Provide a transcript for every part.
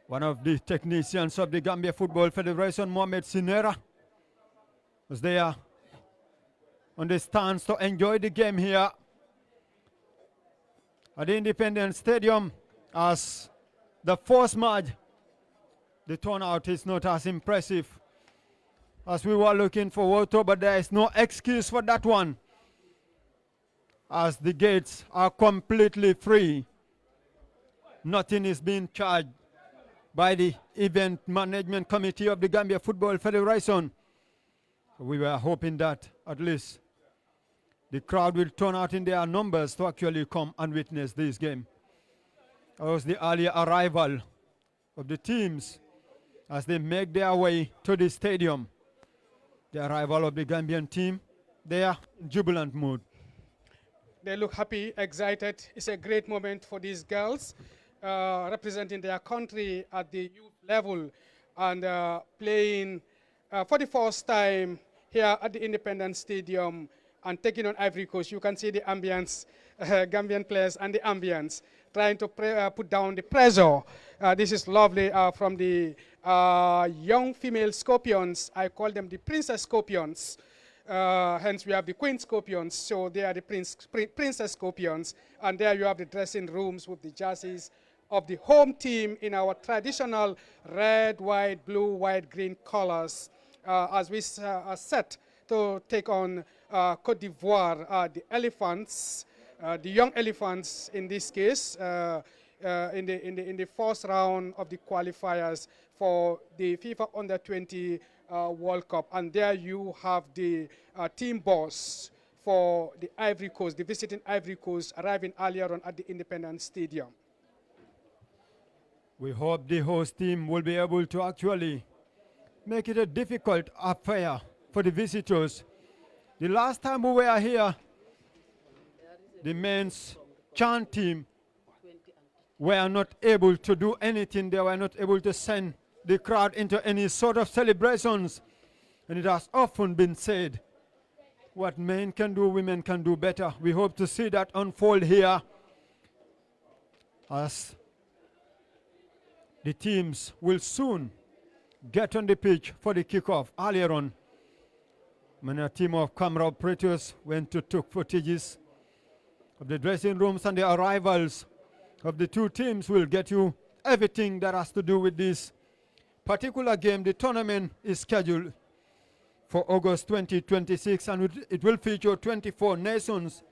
One of the technicians of the Gambia Football Federation, Mohamed Sinera, was there on the stands to enjoy the game here at the Independence Stadium. As the first match, the turnout is not as impressive as we were looking forward to, but there is no excuse for that one, as the gates are completely free. Nothing is being charged by the event management committee of the Gambia Football Federation. We were hoping that at least the crowd will turn out in their numbers to actually come and witness this game. That was the earlier arrival of the teams as they make their way to the stadium. The arrival of the Gambian team, they are in jubilant mood. They look happy, excited. It's a great moment for these girls representing their country at the youth level and playing for the first time here at the Independence Stadium and taking on Ivory Coast. You can see the ambience, Gambian players and the ambience trying to put down the pressure. This is lovely from the young female scorpions. I call them the princess scorpions. Hence we have the queen scorpions, so they are the princess scorpions. And there you have the dressing rooms with the jerseys of the home team in our traditional red, white, blue, white, green colors as we are set to take on Côte d'Ivoire, the elephants, the young elephants in this case, in the first round of the qualifiers for the FIFA Under-20 World Cup. And there you have the team boss for the Ivory Coast, the visiting Ivory Coast, arriving earlier on at the Independence Stadium. We hope the host team will be able to actually make it a difficult affair for the visitors. The last time we were here, the men's chant team were not able to do anything. They were not able to send the crowd into any sort of celebrations. And it has often been said, what men can do, women can do better. We hope to see that unfold here as the teams will soon get on the pitch for the kickoff. Earlier on, when a team of camera operators went to took footages of the dressing rooms and the arrivals of the two teams, will get you everything that has to do with this particular game. The tournament is scheduled for August 2026, and it will feature 24 nations,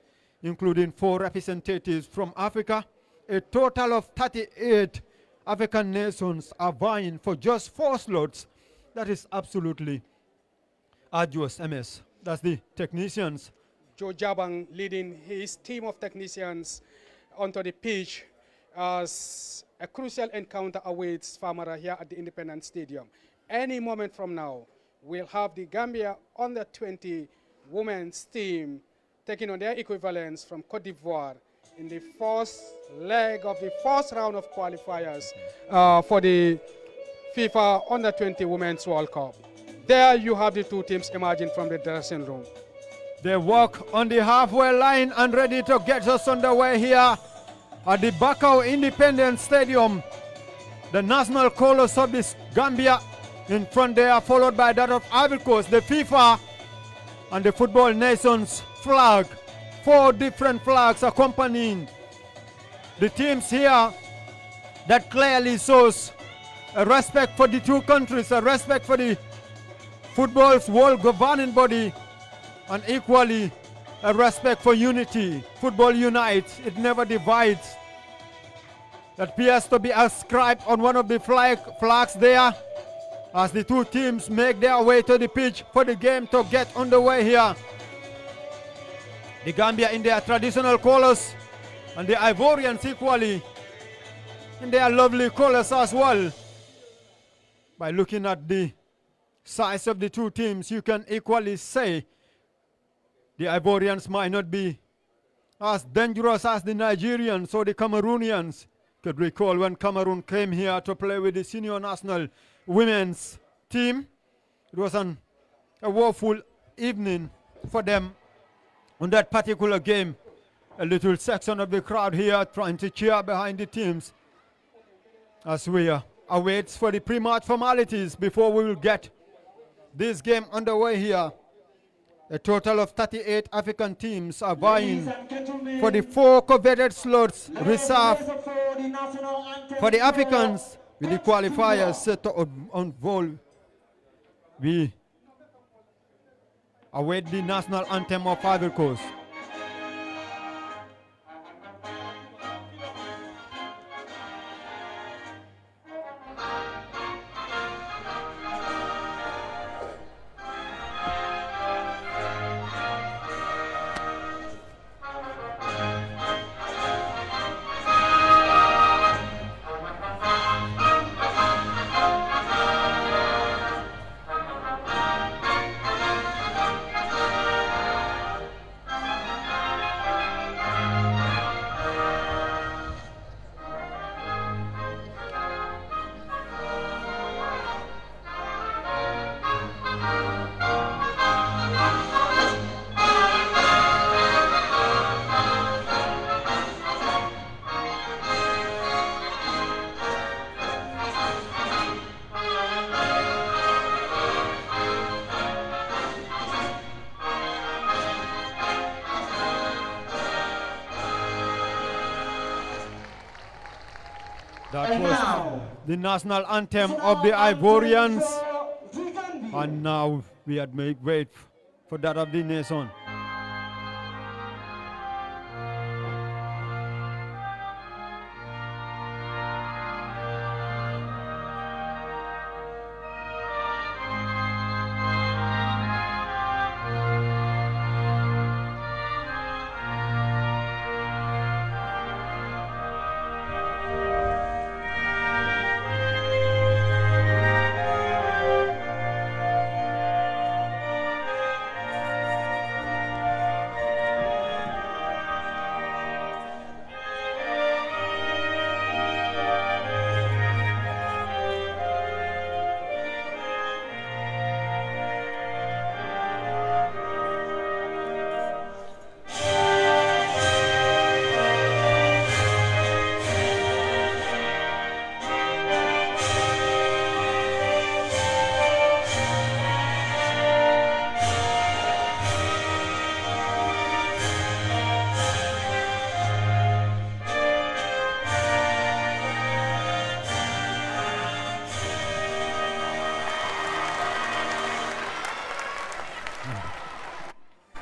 including 4 representatives from Africa. A total of 38 African nations are vying for just 4 slots. That is absolutely arduous, MS. That's the technicians. Joe Jabang leading his team of technicians onto the pitch as a crucial encounter awaits Famara here at the Independence Stadium. Any moment from now, we'll have the Gambia Under-20 women's team taking on their equivalents from Côte d'Ivoire in the first leg of the first round of qualifiers for the FIFA Under-20 Women's World Cup. There you have the two teams emerging from the dressing room. They walk on the halfway line and ready to get us underway here at the Bakau Independence Stadium. The national colors of this Gambia in front there, followed by that of Ivory Coast, the FIFA and the football nation's flag. 4 different flags accompanying the teams here. That clearly shows a respect for the two countries, a respect for the football's world governing body, and equally a respect for unity. Football unites, it never divides. That appears to be ascribed on one of the flags there as the two teams make their way to the pitch for the game to get underway here. The Gambia in their traditional colors and the Ivorians equally in their lovely colors as well. By looking at the size of the two teams, you can equally say the Ivorians might not be as dangerous as the Nigerians or the Cameroonians. Could recall when Cameroon came here to play with the senior national women's team. It was a woeful evening for them on that particular game. A little section of the crowd here trying to cheer behind the teams as we awaits for the pre-match formalities before we will get this game underway here. A total of 38 African teams are vying for the 4 coveted slots reserved for the Africans, with the qualifiers set to unfold. We await the national anthem of Ivory Coast. That was the national anthem of the Ivorians, and now we had made wait for that of the nation.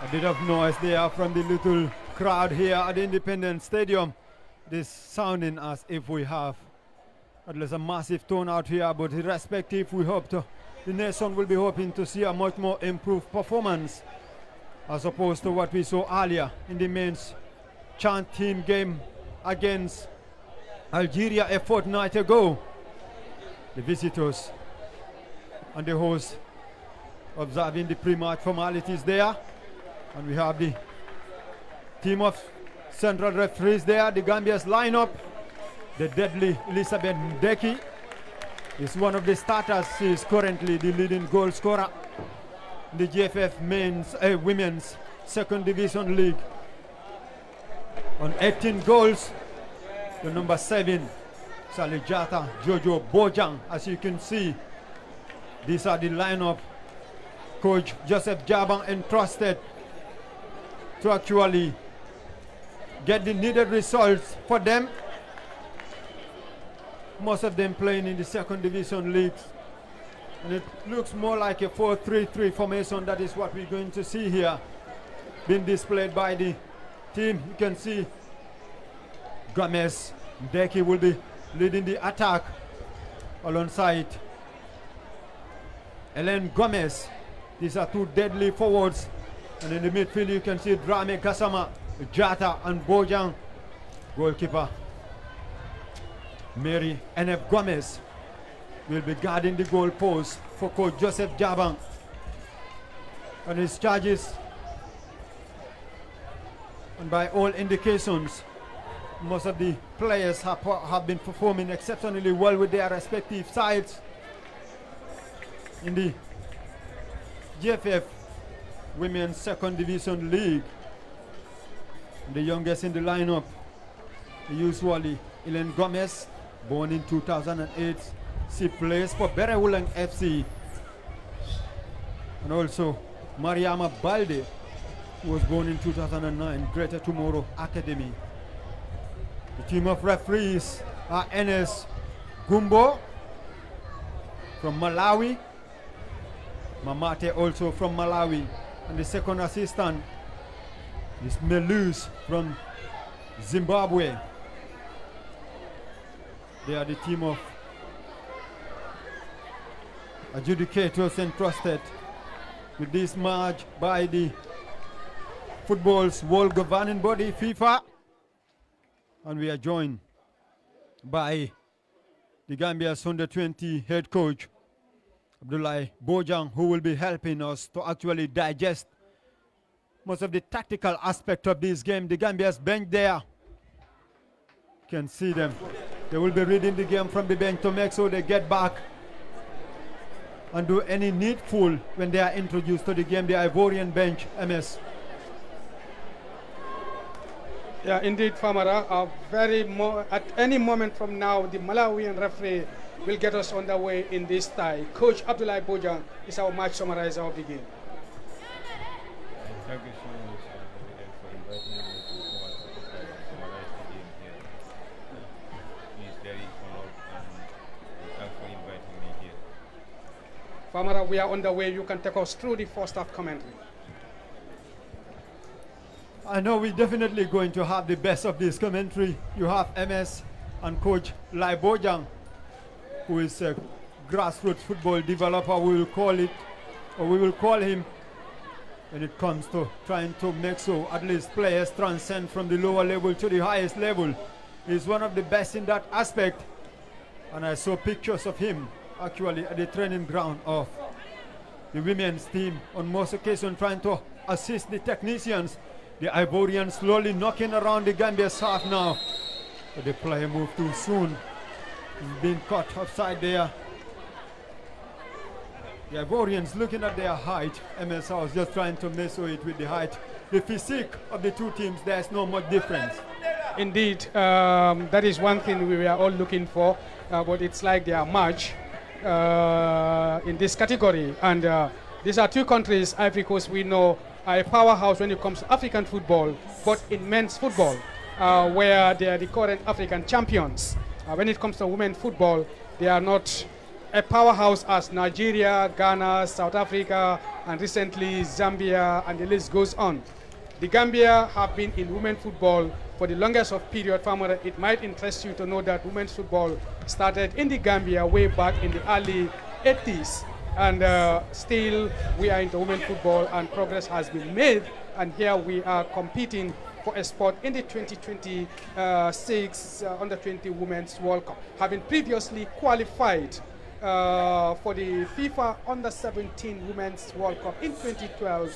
A bit of noise there from the little crowd here at the Independence Stadium. This sounding as if we have at least a massive turnout here, but irrespective, we hope the nation will be hoping to see a much more improved performance as opposed to what we saw earlier in the men's team game against Algeria a fortnight ago. The visitors and the hosts observing the pre-match formalities there. And we have the team of central referees there, the Gambia's lineup. The deadly Elizabeth Ndeki is one of the starters. She is currently the leading goal scorer in the GFF women's second division league. On 18 goals, the number 7, Salijata Jojo Bojang. As you can see, these are the lineup Coach Joseph Jabang entrusted to actually get the needed results for them. Most of them playing in the second division leagues. And it looks more like a 4-3-3 formation. That is what we're going to see here being displayed by the team. You can see Gomez Ndeki will be leading the attack alongside Ellen Gomez. These are two deadly forwards. And in the midfield you can see Drame Gassama, Jata and Bojang. Goalkeeper Mary N.F. Gomez will be guarding the goal post for Coach Joseph Jabang. And his charges, and by all indications, most of the players have been performing exceptionally well with their respective sides. In the GFF Women's Second Division League, the youngest in the lineup, usually Ellen Gomez, born in 2008, She plays for Berewulang FC. And also Mariama Balde, who was born in 2009, Greater Tomorrow Academy. The team of referees are Enes Gumbo from Malawi, Mamate also from Malawi, and the second assistant is Melus from Zimbabwe. They are the team of adjudicators entrusted with this match by the football's world governing body, FIFA. And we are joined by the Gambia's under-20 head coach, Abdoulaye Bojang, who will be helping us to actually digest most of the tactical aspect of this game. The Gambia's bench there, you can see them. They will be reading the game from the bench to make sure they get back and do any needful when they are introduced to the game. The Ivorian bench, MS. Yeah, indeed, Famara. At any moment from now, the Malawian referee will get us underway in this tie. Coach Abdoulaye Bojang is our match summarizer of the game. Thank you so much for inviting me to come and summarize the game here. He is very honored and thanks for inviting me here. Famara, we are underway. You can take us through the first half commentary. I know we're definitely going to have the best of this commentary. You have MS and Coach Lai Bojang, who is a grassroots football developer, we will call it, or we will call him, when it comes to trying to make so at least players transcend from the lower level to the highest level. He's one of the best in that aspect. And I saw pictures of him actually at the training ground of the women's team on most occasions trying to assist the technicians. The Ivorians slowly knocking around the Gambia's half now. But the player moved too soon. He's been caught offside there. The Ivorians looking at their height. MS was just trying to measure it with the height. The physique of the two teams, there's no much difference. Indeed, that is one thing we are all looking for. But it's like they are matched in this category. And these are two countries, Ivory Coast, we know, are a powerhouse when it comes to African football, but in men's football, where they are the current African champions. When it comes to women's football, they are not a powerhouse as Nigeria, Ghana, South Africa, and recently Zambia, and the list goes on. The Gambia have been in women's football for the longest of period. Farmer, it might interest you to know that women's football started in the Gambia way back in the early 80s. And still we are into women's football and progress has been made. And here we are competing for a spot in the 2026 Under-20 Women's World Cup, having previously qualified for the FIFA Under-17 Women's World Cup in 2012,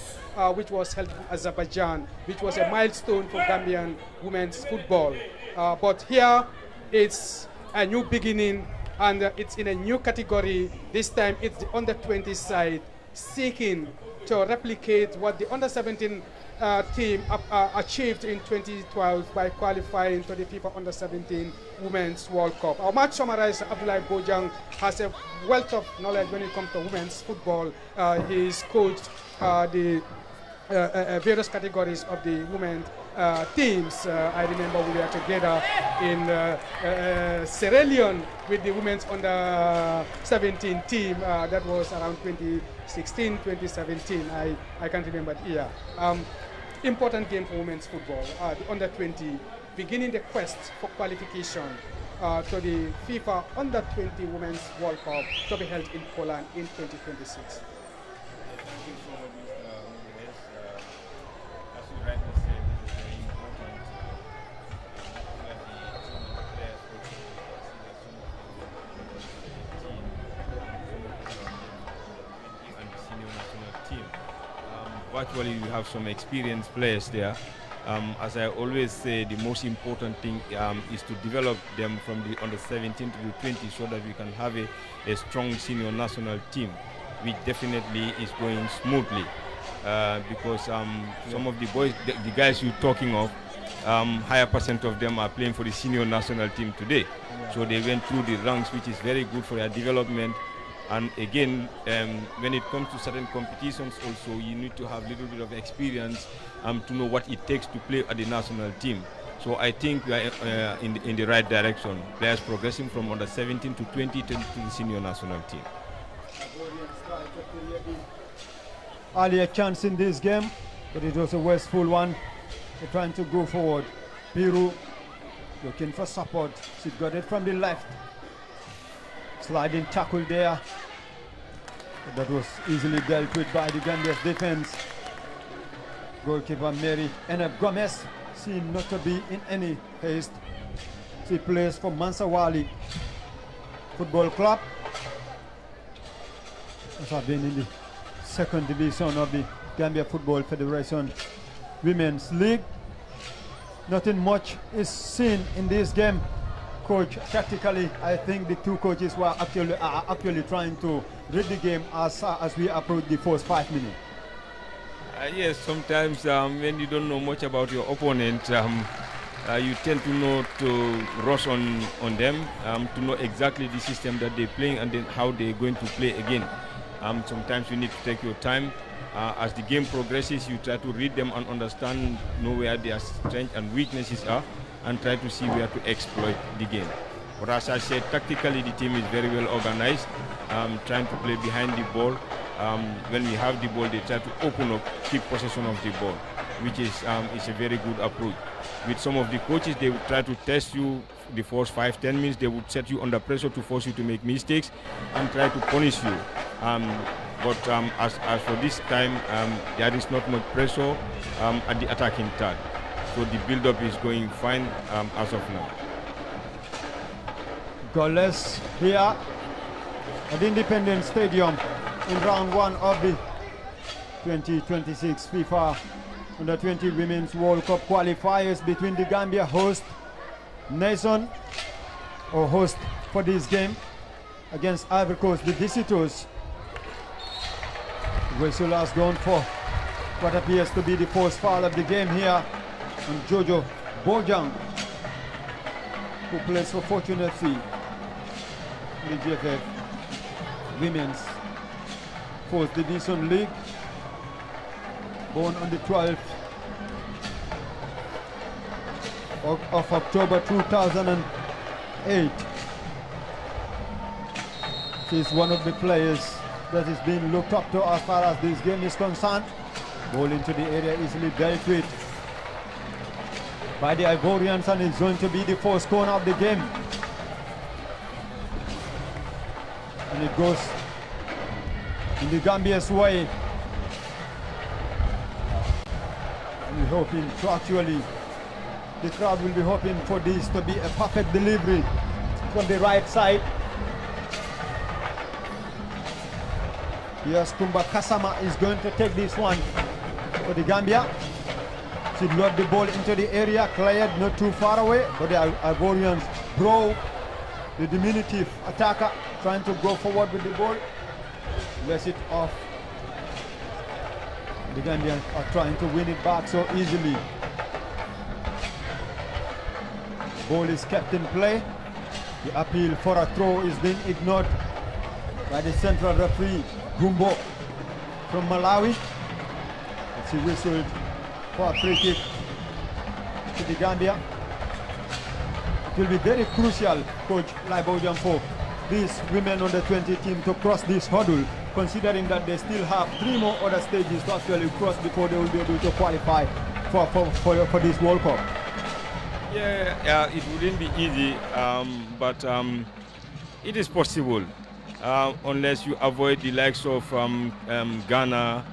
which was held in Azerbaijan, which was a milestone for Gambian women's football. But here it's a new beginning, and it's in a new category. This time it's the Under-20 side seeking to replicate what the Under-17 team achieved in 2012 by qualifying to the FIFA Under-17 Women's World Cup. Our match summarizer, Abdoulaye Bojang, has a wealth of knowledge when it comes to women's football. He's coached the various categories of the women's teams. I remember we were together in Sierra Leone with the women's Under-17 team. That was around 2016, 2017. I can't remember the year. Important game for women's football. The Under-20 beginning the quest for qualification to the FIFA Under-20 Women's World Cup to be held in Poland in 2026. Virtually, you have some experienced players there. As I always say, the most important thing is to develop them from the Under-17 to the 20 so that we can have a strong senior national team, which definitely is going smoothly. because some of the boys, the guys you're talking of, higher percent of them are playing for the senior national team today. So they went through the ranks, which is very good for their development. And again, when it comes to certain competitions also, you need to have a little bit of experience to know what it takes to play at the national team. So I think we are in the right direction. Players progressing from under 17 to 20 to the senior national team. Earlier chance in this game, but it was a wasteful one. They're trying to go forward. Peru looking for support. She got it from the left. Sliding tackle there. But that was easily dealt with by the Gambia's defense. Goalkeeper Mary Eneb Gomez seemed not to be in any haste. She plays for Mansawali Football Club. Has been in the second division of the Gambia Football Federation Women's League. Nothing much is seen in this game. Coach, tactically, I think the two coaches were actually trying to read the game as we approach the first 5 minutes. Yes, sometimes when you don't know much about your opponent, you tend to know to rush on them, to know exactly the system that they're playing and then how they're going to play again. Sometimes you need to take your time. As the game progresses, you try to read them and understand, know where their strengths and weaknesses are, and try to see where to exploit the game. But as I said, tactically the team is very well organized, trying to play behind the ball. When we have the ball, they try to open up, keep possession of the ball, which is a very good approach. With some of the coaches, they would try to test you the first 5-10 minutes. They would set you under pressure to force you to make mistakes and try to punish you. But as for this time, there is not much pressure at the attacking third. So the build-up is going fine as of now. Goalless here at Independence Stadium in round 1 of the 2026 FIFA Under-20 Women's World Cup qualifiers between the Gambia host nation or host for this game against Ivory Coast, the visitors. Whistle has gone for what appears to be the first foul of the game here on Jojo Bojang, who plays for Fortune FC in the GFF Women's 4th Division League. Born on the 12th of October 2008. She is one of the players that is being looked up to as far as this game is concerned. Ball into the area easily dealt with by the Ivorians, and it's going to be the first corner of the game. And it goes in the Gambia's way. And we're hoping to actually, the crowd will be hoping for this to be a perfect delivery from the right side. Yes, Kumba Kasama is going to take this one for the Gambia. She load the ball into the area, cleared not too far away, but the Ivorians broke the diminutive attacker, trying to go forward with the ball. Lets it off. The Gambians are trying to win it back so easily. Ball is kept in play. The appeal for a throw is being ignored by the central referee, Gumbo from Malawi. She whistled for a free kick to the Gambia. It will be very crucial, Coach Laibojan, for these women on the 20 team to cross this hurdle, considering that they still have 3 more other stages to actually cross before they will be able to qualify for this World Cup. Yeah, it wouldn't be easy, but it is possible, unless you avoid the likes of Ghana,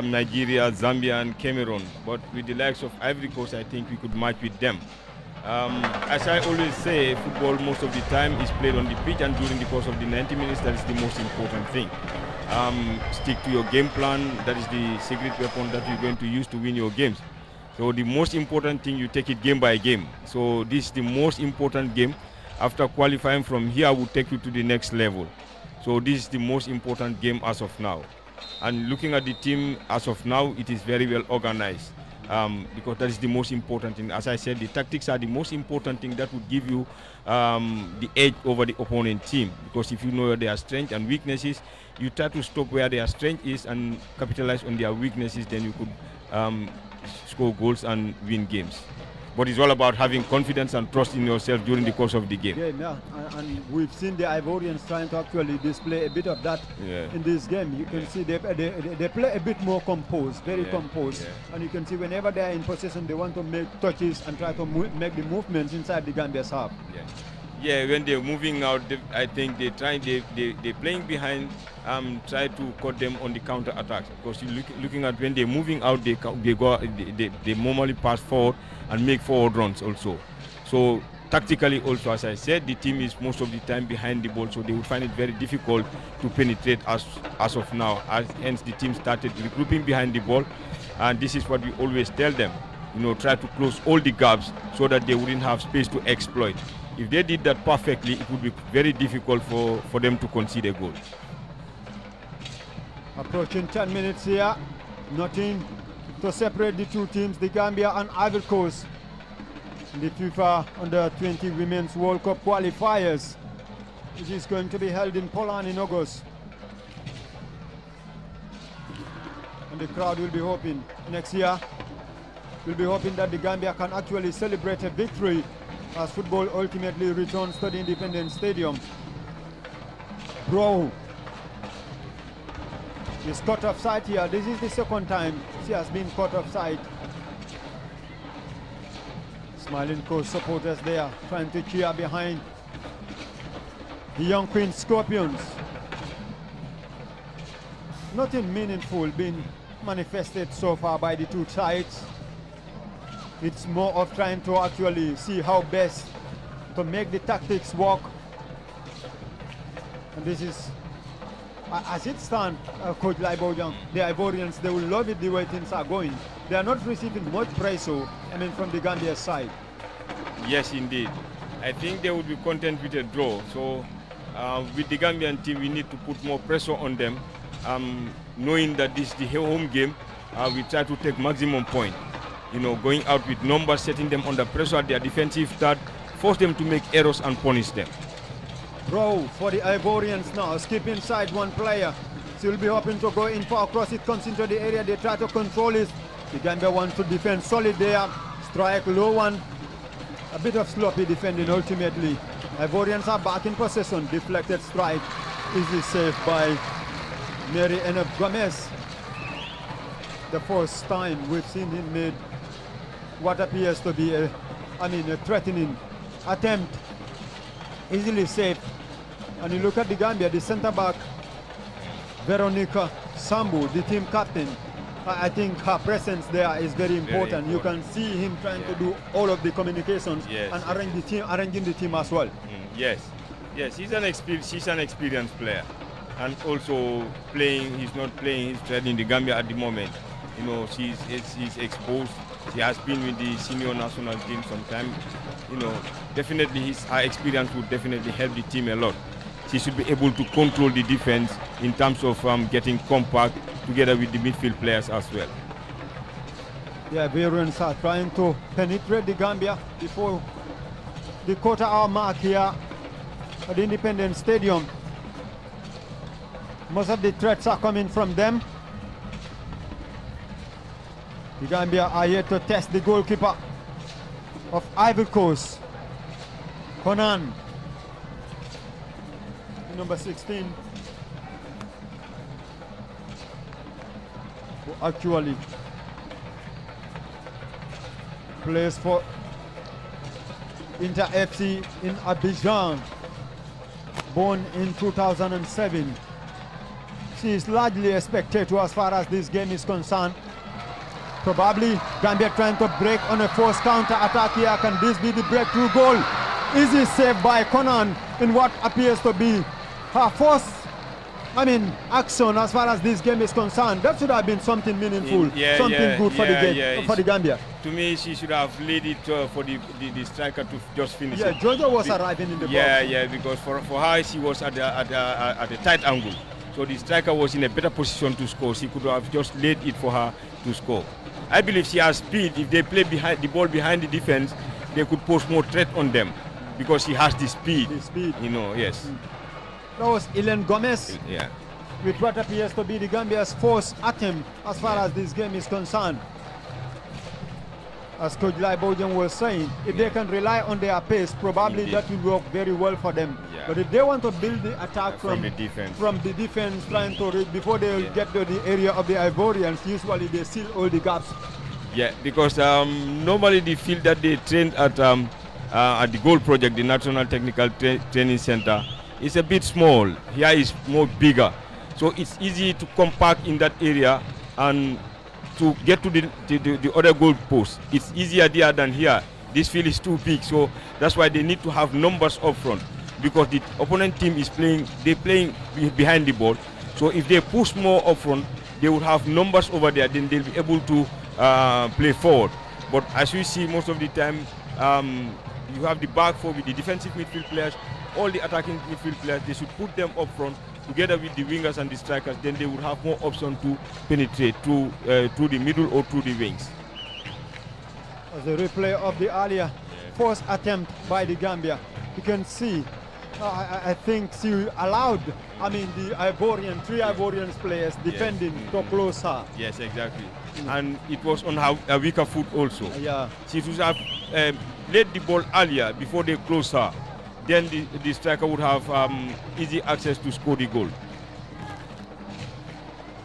Nigeria, Zambia and Cameroon. But with the likes of Ivory Coast, I think we could match with them. As I always say, football most of the time is played on the pitch, and during the course of the 90 minutes, that is the most important thing. Stick to your game plan. That is the secret weapon that you're going to use to win your games. So the most important thing, you take it game by game. So this is the most important game. After qualifying from here, we'll take you to the next level. So this is the most important game as of now. And looking at the team as of now, it is very well organized. Because that is the most important thing. As I said, the tactics are the most important thing that would give you the edge over the opponent team. Because if you know their strengths and weaknesses, you try to stop where their strength is and capitalize on their weaknesses, then you could score goals and win games. But it's all about having confidence and trust in yourself during the course of the game. Yeah, and we've seen the Ivorians trying to actually display a bit of that in this game. You can see they play a bit more composed, very composed. Yeah. And you can see whenever they're in possession, they want to make touches and try to make the movements inside the Gambia's half. Yeah, when they're moving out, I think they're playing behind, try to cut them on the counter attacks. Because you're looking at when they're moving out, they normally pass forward and make forward runs also. So tactically also, as I said, the team is most of the time behind the ball, so they will find it very difficult to penetrate as of now. Hence the team started regrouping behind the ball, and this is what we always tell them. Try to close all the gaps so that they wouldn't have space to exploit. If they did that perfectly, it would be very difficult for them to concede a goal. Approaching 10 minutes here, nothing to separate the two teams, the Gambia and Ivory Coast, in the FIFA Under-20 Women's World Cup qualifiers, which is going to be held in Poland in August. And the crowd will be hoping next year, we'll be hoping that the Gambia can actually celebrate a victory as football ultimately returns to the Independence Stadium. Bro is caught offside here. This is the second time she has been caught offside. Smiling Coast supporters there trying to cheer behind the young Queen Scorpions. Nothing meaningful being manifested so far by the two sides. It's more of trying to actually see how best to make the tactics work. And this is, as it stands, Coach Laibojang, the Ivorians, they will love it the way things are going. They are not receiving much pressure, from the Gambia side. Yes, indeed. I think they would be content with a draw. So with the Gambian team, we need to put more pressure on them. Knowing that this is the home game, we try to take maximum point. Going out with numbers, setting them under pressure at their defensive third, force them to make errors and punish them. Bro, for the Ivorians now, skip inside one player. She will be hoping to go in for a cross. It comes into the area. They try to control it. The Gambia wants to defend solid there. Strike low one. A bit of sloppy defending ultimately. Ivorians are back in possession. Deflected strike. Easy save by Mary Enep Gomez. The first time we've seen him made what appears to be a threatening attempt. Easily saved. And you look at the Gambia, the centre back, Veronica Sambu, the team captain. I think her presence there is very important. You can see him trying to do all of the communications and arranging the team as well. Yes, she's an experienced player, and also playing. He's not playing. He's training the Gambia at the moment. She's exposed. She has been with the senior national team sometime. Definitely her experience would definitely help the team a lot. She should be able to control the defense in terms of getting compact together with the midfield players as well. The Iberians are trying to penetrate the Gambia before the quarter-hour mark here at the Independence Stadium. Most of the threats are coming from them. The Gambia are yet to test the goalkeeper of Ivory Coast, Conan, number 16, who actually plays for Inter FC in Abidjan, born in 2007. She is largely a spectator as far as this game is concerned. Probably Gambia trying to break on a forced counter attack here. Can this be the breakthrough goal? Easy save by Conan in what appears to be her first action as far as this game is concerned. That should have been something meaningful, something good for the game, for the Gambia. To me, she should have laid it for the striker to just finish it. Jojo was arriving in the box. Because for her, she was at a tight angle. So the striker was in a better position to score. She could have just laid it for her to score. I believe she has speed. If they play behind the ball behind the defense, they could pose more threat on them because she has the speed. You know, yes. That was Ellen Gomez. Yeah. With what appears to be the Gambia's first attempt as far as this game is concerned. As Coach Lai Bojan was saying, if they can rely on their pace, probably that will work very well for them. Yeah. But if they want to build the attack from the defense trying to reach before they get to the area of the Ivorians, usually they seal all the gaps. Yeah, because normally the field that they trained at the Goal Project, the National Technical Training Center, is a bit small. Here is more bigger. So it's easy to compact in that area and to get to the other goal post. It's easier there than here. This field is too big, so that's why they need to have numbers up front, because the opponent team is playing behind the ball. So if they push more up front, they would have numbers over there, then they'll be able to play forward. But as you see, most of the time, you have the back four with the defensive midfield players, all the attacking midfield players. They should put them up front together with the wingers and the strikers. Then they would have more option to penetrate through the middle or through the wings. As the replay of the earlier first attempt by the Gambia, you can see, I think she allowed, the three Ivorian players defending to close her. Yes, exactly. And it was on her weaker foot also. Yeah. She should have laid the ball earlier before they close her. Then the striker would have easy access to score the goal.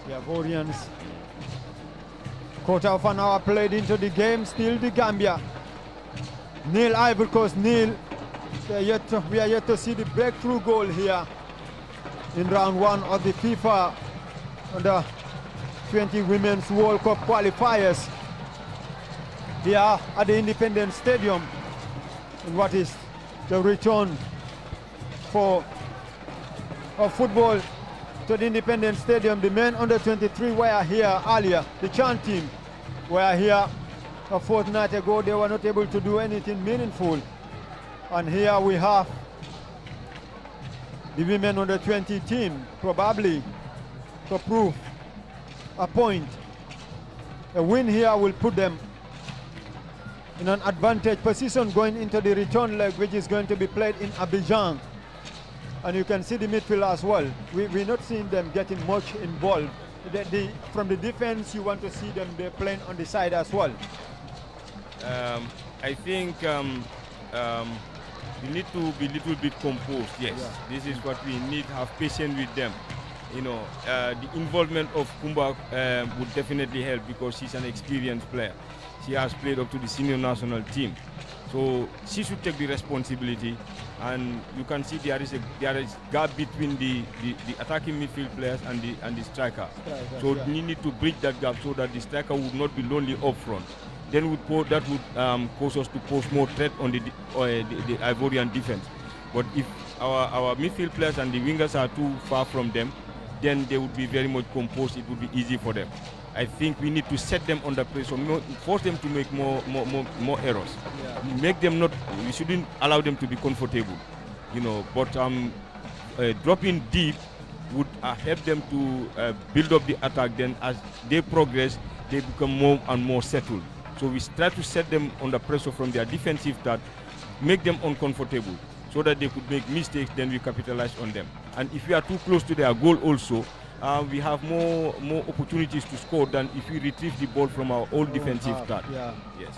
The Ivorians, quarter of an hour played into the game, still the Gambia. Nil Ivory Coast, nil. We are yet to see the breakthrough goal here in round one of the FIFA Under 20 Women's World Cup qualifiers here at the Independence Stadium, in what is the return of football to the Independence Stadium. The men under 23 were here earlier. The Chan team were here a fortnight ago. They were not able to do anything meaningful. And here we have the women under 20 team, probably to prove a point. A win here will put them in an advantage position going into the return leg, which is going to be played in Abidjan. And you can see the midfield as well. We're not seeing them getting much involved. From the defense, you want to see them they're playing on the side as well. I think we need to be a little bit composed. Yes, This is what we need. Have patience with them. You know, the involvement of Kumba would definitely help, because she's an experienced player. She has played up to the senior national team, so she should take the responsibility. And you can see there is gap between the attacking midfield players and the striker. So we need to bridge that gap so that the striker would not be lonely up front. Then that would cause us to pose more threat on the Ivorian defense. But if our midfield players and the wingers are too far from them, then they would be very much composed. It would be easy for them. I think we need to set them under pressure, force them to make more errors. Make them not. We shouldn't allow them to be comfortable, you know. But dropping deep would help them to build up the attack. Then, as they progress, they become more and more settled. So we try to set them under pressure from their defensive third, make them uncomfortable, so that they could make mistakes. Then we capitalize on them. And if we are too close to their goal, also. We have more opportunities to score than if we retrieve the ball from our old defensive third. Yes.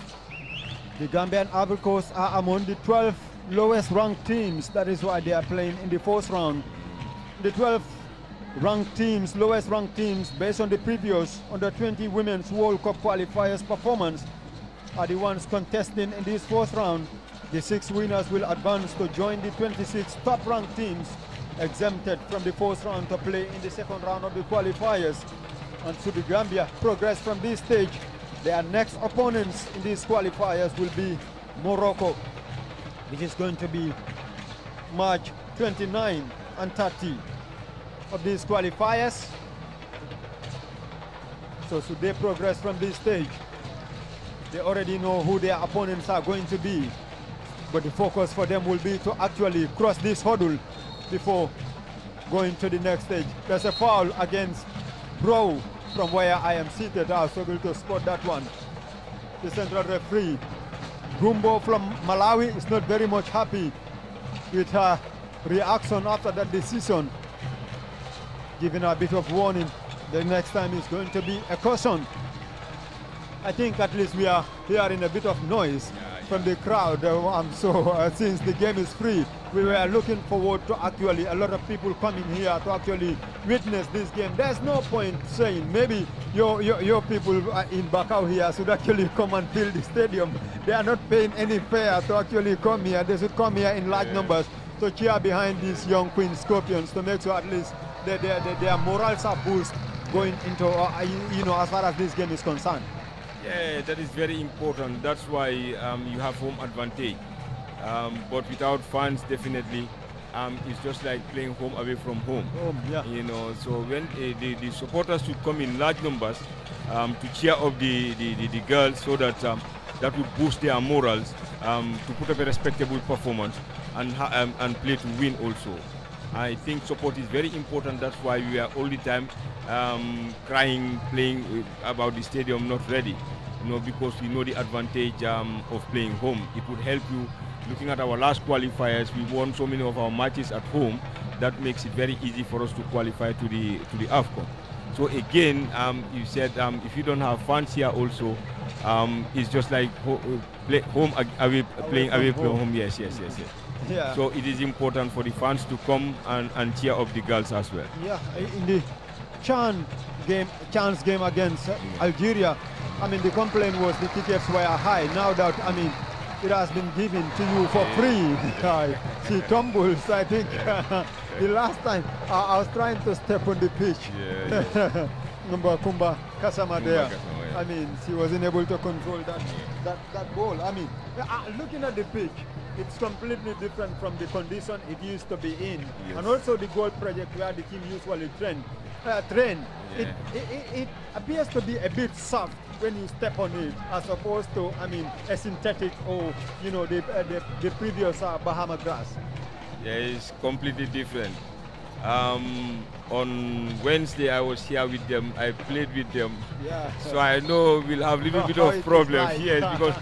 The Gambian Ivory Coast are among the 12 lowest ranked teams. That is why they are playing in the first round. The 12 ranked teams, lowest ranked teams, based on the previous under 20 Women's World Cup qualifiers performance, are the ones contesting in this first round. The 6 winners will advance to join the 26 top ranked teams exempted from the first round to play in the second round of the qualifiers. And should the Gambia progress from this stage, their next opponents in these qualifiers will be Morocco, which is going to be March 29 and 30 of these qualifiers. So should they progress from this stage, they already know who their opponents are going to be. But the focus for them will be to actually cross this hurdle before going to the next stage. There's a foul against Bro from where I am seated. I was able to spot that one. The central referee, Gumbo from Malawi, is not very much happy with her reaction after that decision, giving her a bit of warning. The next time is going to be a caution. I think at least we are hearing a bit of noise from the crowd. Since the game is free, we were looking forward to actually a lot of people coming here to actually witness this game. There's no point saying maybe your people in Bakau here should actually come and fill the stadium. They are not paying any fare to actually come here. They should come here in large numbers to cheer behind these young Queen Scorpions to make sure at least their morals are boosted going into, as far as this game is concerned. Yeah, that is very important. That's why you have home advantage. But without fans, definitely, it's just like playing home away from home. Yeah. So when the supporters should come in large numbers to cheer up the girls, so that that would boost their morals to put up a respectable performance and play to win also. I think support is very important. That's why we are all the time crying, playing about the stadium not ready. Because we know the advantage of playing home. It would help you. Looking at our last qualifiers, we won so many of our matches at home. That makes it very easy for us to qualify to the AFCON. So again, you said if you don't have fans here also, it's just like home away, playing away from home. Yes. Yeah. So it is important for the fans to come and cheer up the girls as well. Yeah, in the chance game against Algeria, the complaint was the tickets were high. Now that, it has been given to you for free. She tumbles, I think. The last time I was trying to step on the pitch. Number Kumba Kasama there. She wasn't able to control that ball. Looking at the pitch, it's completely different from the condition it used to be in. Yes. And also the goal project where the team usually train. Yeah. It appears to be a bit soft when you step on it, as opposed to, a synthetic or, the previous Bahama grass. Yeah, it's completely different. On Wednesday I was here with them, I played with them. Yeah. So I know we'll have a little bit of problems here because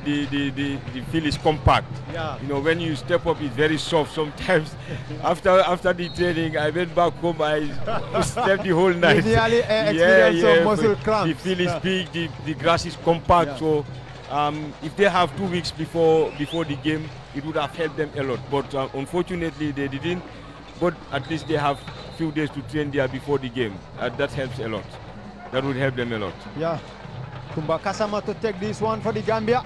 the field is compact. Yeah. When you step up, it's very soft. Sometimes after the training, I went back home, I slept the whole night. You nearly experienced some muscle cramps. The field is big, the grass is compact. Yeah. So if they have 2 weeks before the game, it would have helped them a lot. But unfortunately, they didn't. But at least they have a few days to train there before the game. That helps a lot. That would help them a lot. Yeah. Kumba Kasama to take this one for the Gambia.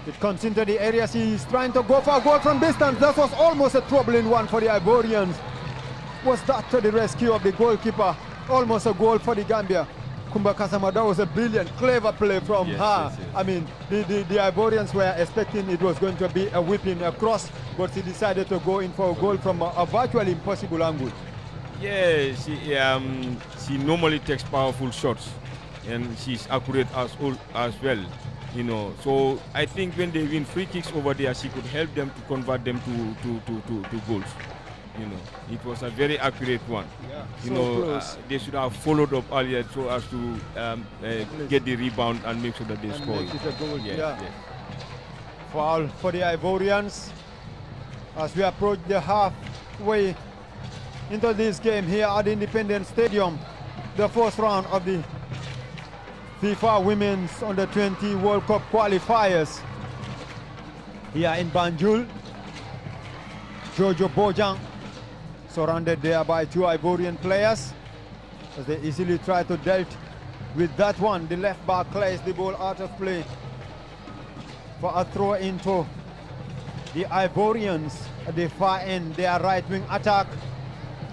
It comes into the area. He's trying to go for a goal from distance. That was almost a troubling one for the Ivorians. Was that to the rescue of the goalkeeper? Almost a goal for the Gambia. Kumba Kasama, that was a brilliant, clever play from her. Yes. The Ivorians were expecting it was going to be a whipping across, but she decided to go in for a goal from a virtually impossible angle. Yeah, she normally takes powerful shots, and she's accurate as well. So I think when they win free kicks over there, she could help them to convert them to goals. It was a very accurate one. Yeah, they should have followed up earlier so as to get the rebound and make sure that they score. Make it a goal. Yeah. Foul for the Ivorians as we approach the halfway into this game here at the Independence Stadium, the first round of the FIFA Women's Under-20 World Cup qualifiers here in Banjul. Jojo Bojang surrounded there by 2 Ivorian players as they easily try to deal with that one. The left back clears the ball out of play for a throw into the Ivorians at the far end. Their right wing attack,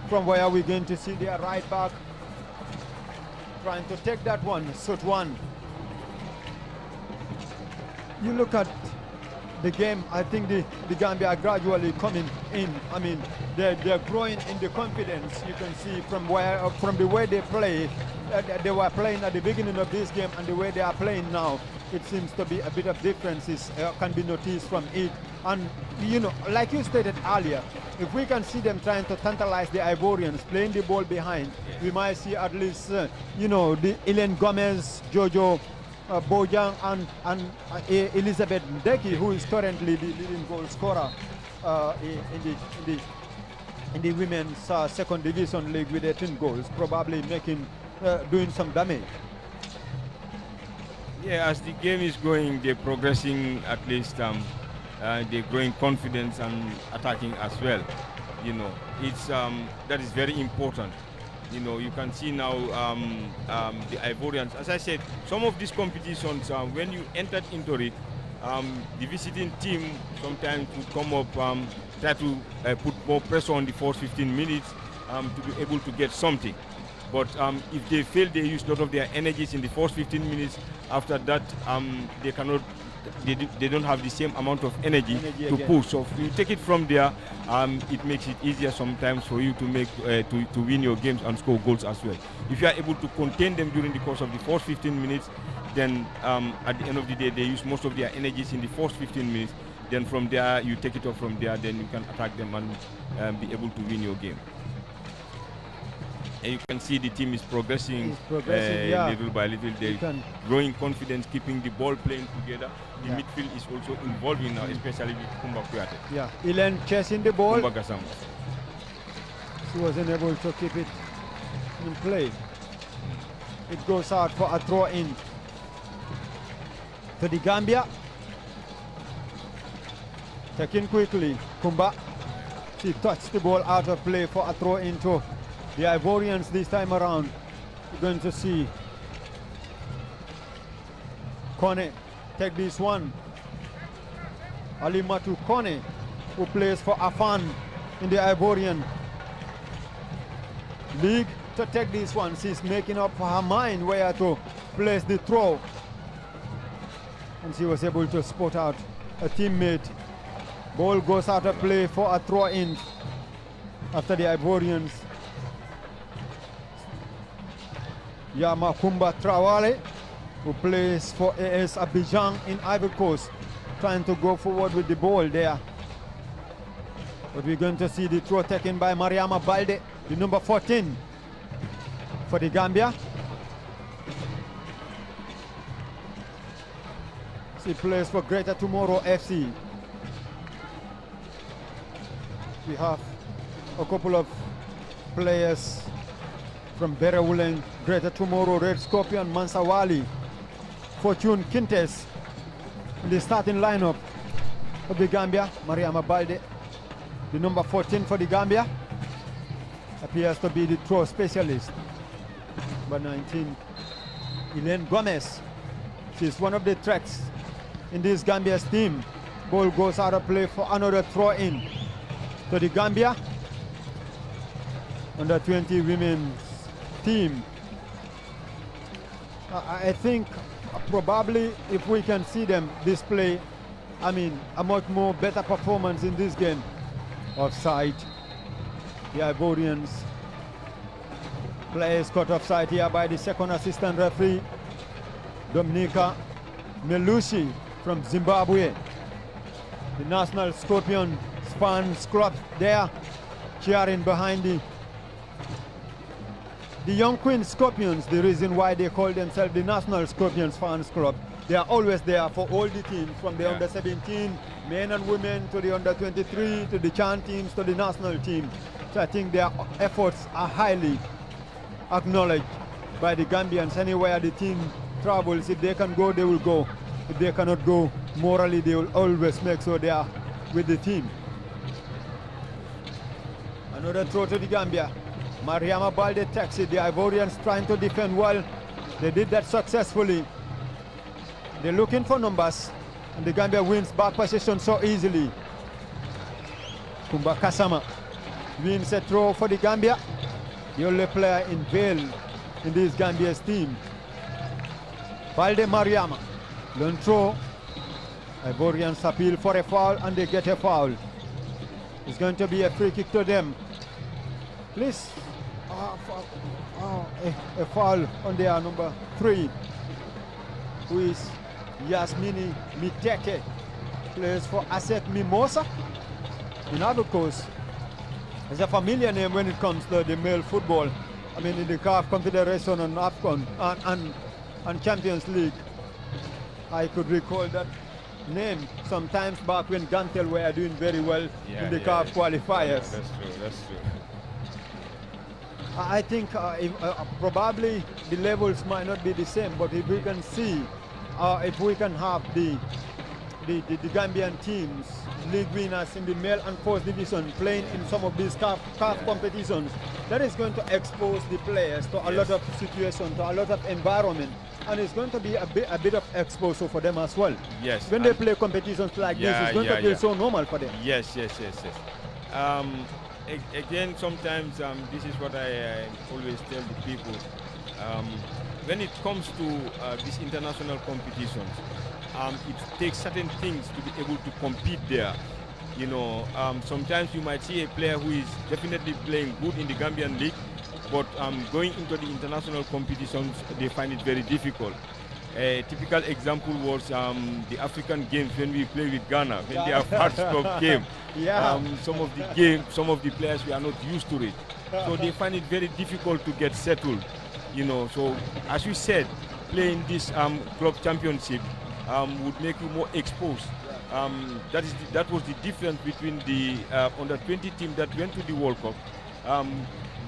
from where we're going to see their right back trying to take that one, shoot one. You look at the game, I think the Gambia are gradually coming in. They're growing in the confidence. You can see from the way they play. They were playing at the beginning of this game and the way they are playing now. It seems to be a bit of differences can be noticed from it. And like you stated earlier, if we can see them trying to tantalize the Ivorians, playing the ball behind, we might see at least, you know, the Ellen Gomez, Jojo Bojang, and Elizabeth Ndeki, who is currently the leading goal scorer in the women's second division league with 18 goals, probably doing some damage. Yeah, as the game is going, they're progressing at least. They're growing confidence and attacking as well. You know, it's that is very important. You know, you can see now the Ivorians. As I said, some of these competitions, when you entered into it, the visiting team sometimes would come up, try to put more pressure on the first 15 minutes to be able to get something. But if they fail, they use a lot of their energies in the first 15 minutes. After that, they cannot. They don't have the same amount of energy to push. So if you take it from there, it makes it easier sometimes for you to make to win your games and score goals as well. If you are able to contain them during the course of the first 15 minutes, then at the end of the day, they use most of their energies in the first 15 minutes. Then from there, you take it off from there, then you can attack them and be able to win your game. And you can see the team is progressing, little by little. They're growing confidence, keeping the ball playing together. The midfield is also involving now, especially with Kumba Kuyate. Yeah, Ilan chasing the ball. Kumba Gassama. She wasn't able to keep it in play. It goes out for a throw in to the Gambia. Taken quickly, Kumba. She touched the ball out of play for a throw into the Ivorians this time around. We're going to see Kone take this one. Alimatu Kone, who plays for Afan in the Ivorian League, to take this one. She's making up her mind where to place the throw. And she was able to spot out a teammate. Ball goes out of play for a throw in after the Ivorians. Yamakumba Traore, who plays for AS Abidjan in Ivory Coast, trying to go forward with the ball there. But we're going to see the throw taken by Mariama Balde, the number 14 for the Gambia. She plays for Greater Tomorrow FC. We have a couple of players from Berewulen, Greater Tomorrow, Red Scorpion, Mansawali, Fortune Quintes in the starting lineup of the Gambia. Mariama Balde, the number 14 for the Gambia, appears to be the throw specialist. Number 19, Elaine Gomez. She's one of the threats in this Gambia's team. Ball goes out of play for another throw in to the Gambia. Under 20 women's team. I think probably if we can see them display, a much more better performance in this game. Offside. The Ivorians players caught offside here by the second assistant referee, Dominica Melushi from Zimbabwe. The National Scorpion fans club there cheering behind the Young Queen Scorpions. The reason why they call themselves the National Scorpions Fans Club, they are always there for all the teams, from the under 17 men and women to the under 23 to the Chan teams to the national team. So I think their efforts are highly acknowledged by the Gambians. Anywhere the team travels, if they can go, they will go. If they cannot go, morally they will always make sure they are with the team. Another throw to the Gambia. Mariama Balde takes it. The Ivorians trying to defend well. They did that successfully. They're looking for numbers, and the Gambia wins back possession so easily. Kumba Kasama wins a throw for the Gambia. The only player in Vale in this Gambia's team. Balde Mariama. Long throw. Ivorians appeal for a foul, and they get a foul. It's going to be a free kick to them. Please. A foul on their number 3, who is Yasmini Miteke, plays for Asset Mimosa in Ivory Coast. It's a familiar name when it comes to the male football. I mean, in the CAF Confederation and AFCON and Champions League. I could recall that name sometimes back when Gantel were doing very well in the CAF qualifiers. That's true, that's true. I think probably the levels might not be the same, but if we can see, if we can have the Gambian teams, league winners in the male and first division playing in some of these CAF competitions, that is going to expose the players to a lot of situations, to a lot of environment, and it's going to be a bit of exposure for them as well. Yes. When they play competitions like this, it's going to feel so normal for them. Yes. Again, sometimes this is what I always tell the people. When it comes to these international competitions, it takes certain things to be able to compete there. You know, sometimes you might see a player who is definitely playing good in the Gambian league, but going into the international competitions, they find it very difficult. A typical example was the African games when we play with Ghana, when they have hard stop game. Some of the players we are not used to it, so they find it very difficult to get settled. You know, so as you said, playing this club championship would make you more exposed. That was the difference between the under 20 team that went to the World Cup.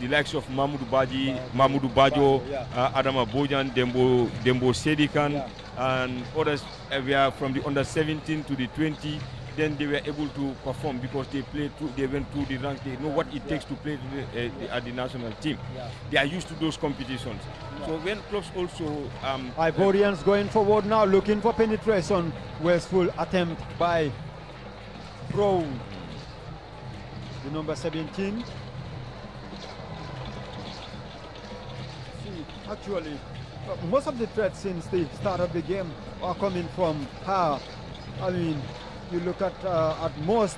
The likes of Mamadou Bajo, Adama Bojan, Dembo Sedikan, and others were from the under 17 to the 20. Then they were able to perform because they went through the ranks. They know what it takes to play at the national team. They are used to those competitions. So when clubs also Ivorians going forward now, looking for penetration. Wasteful attempt by Bro, the number 17. Actually, most of the threats since the start of the game are coming from her. I mean, you look at most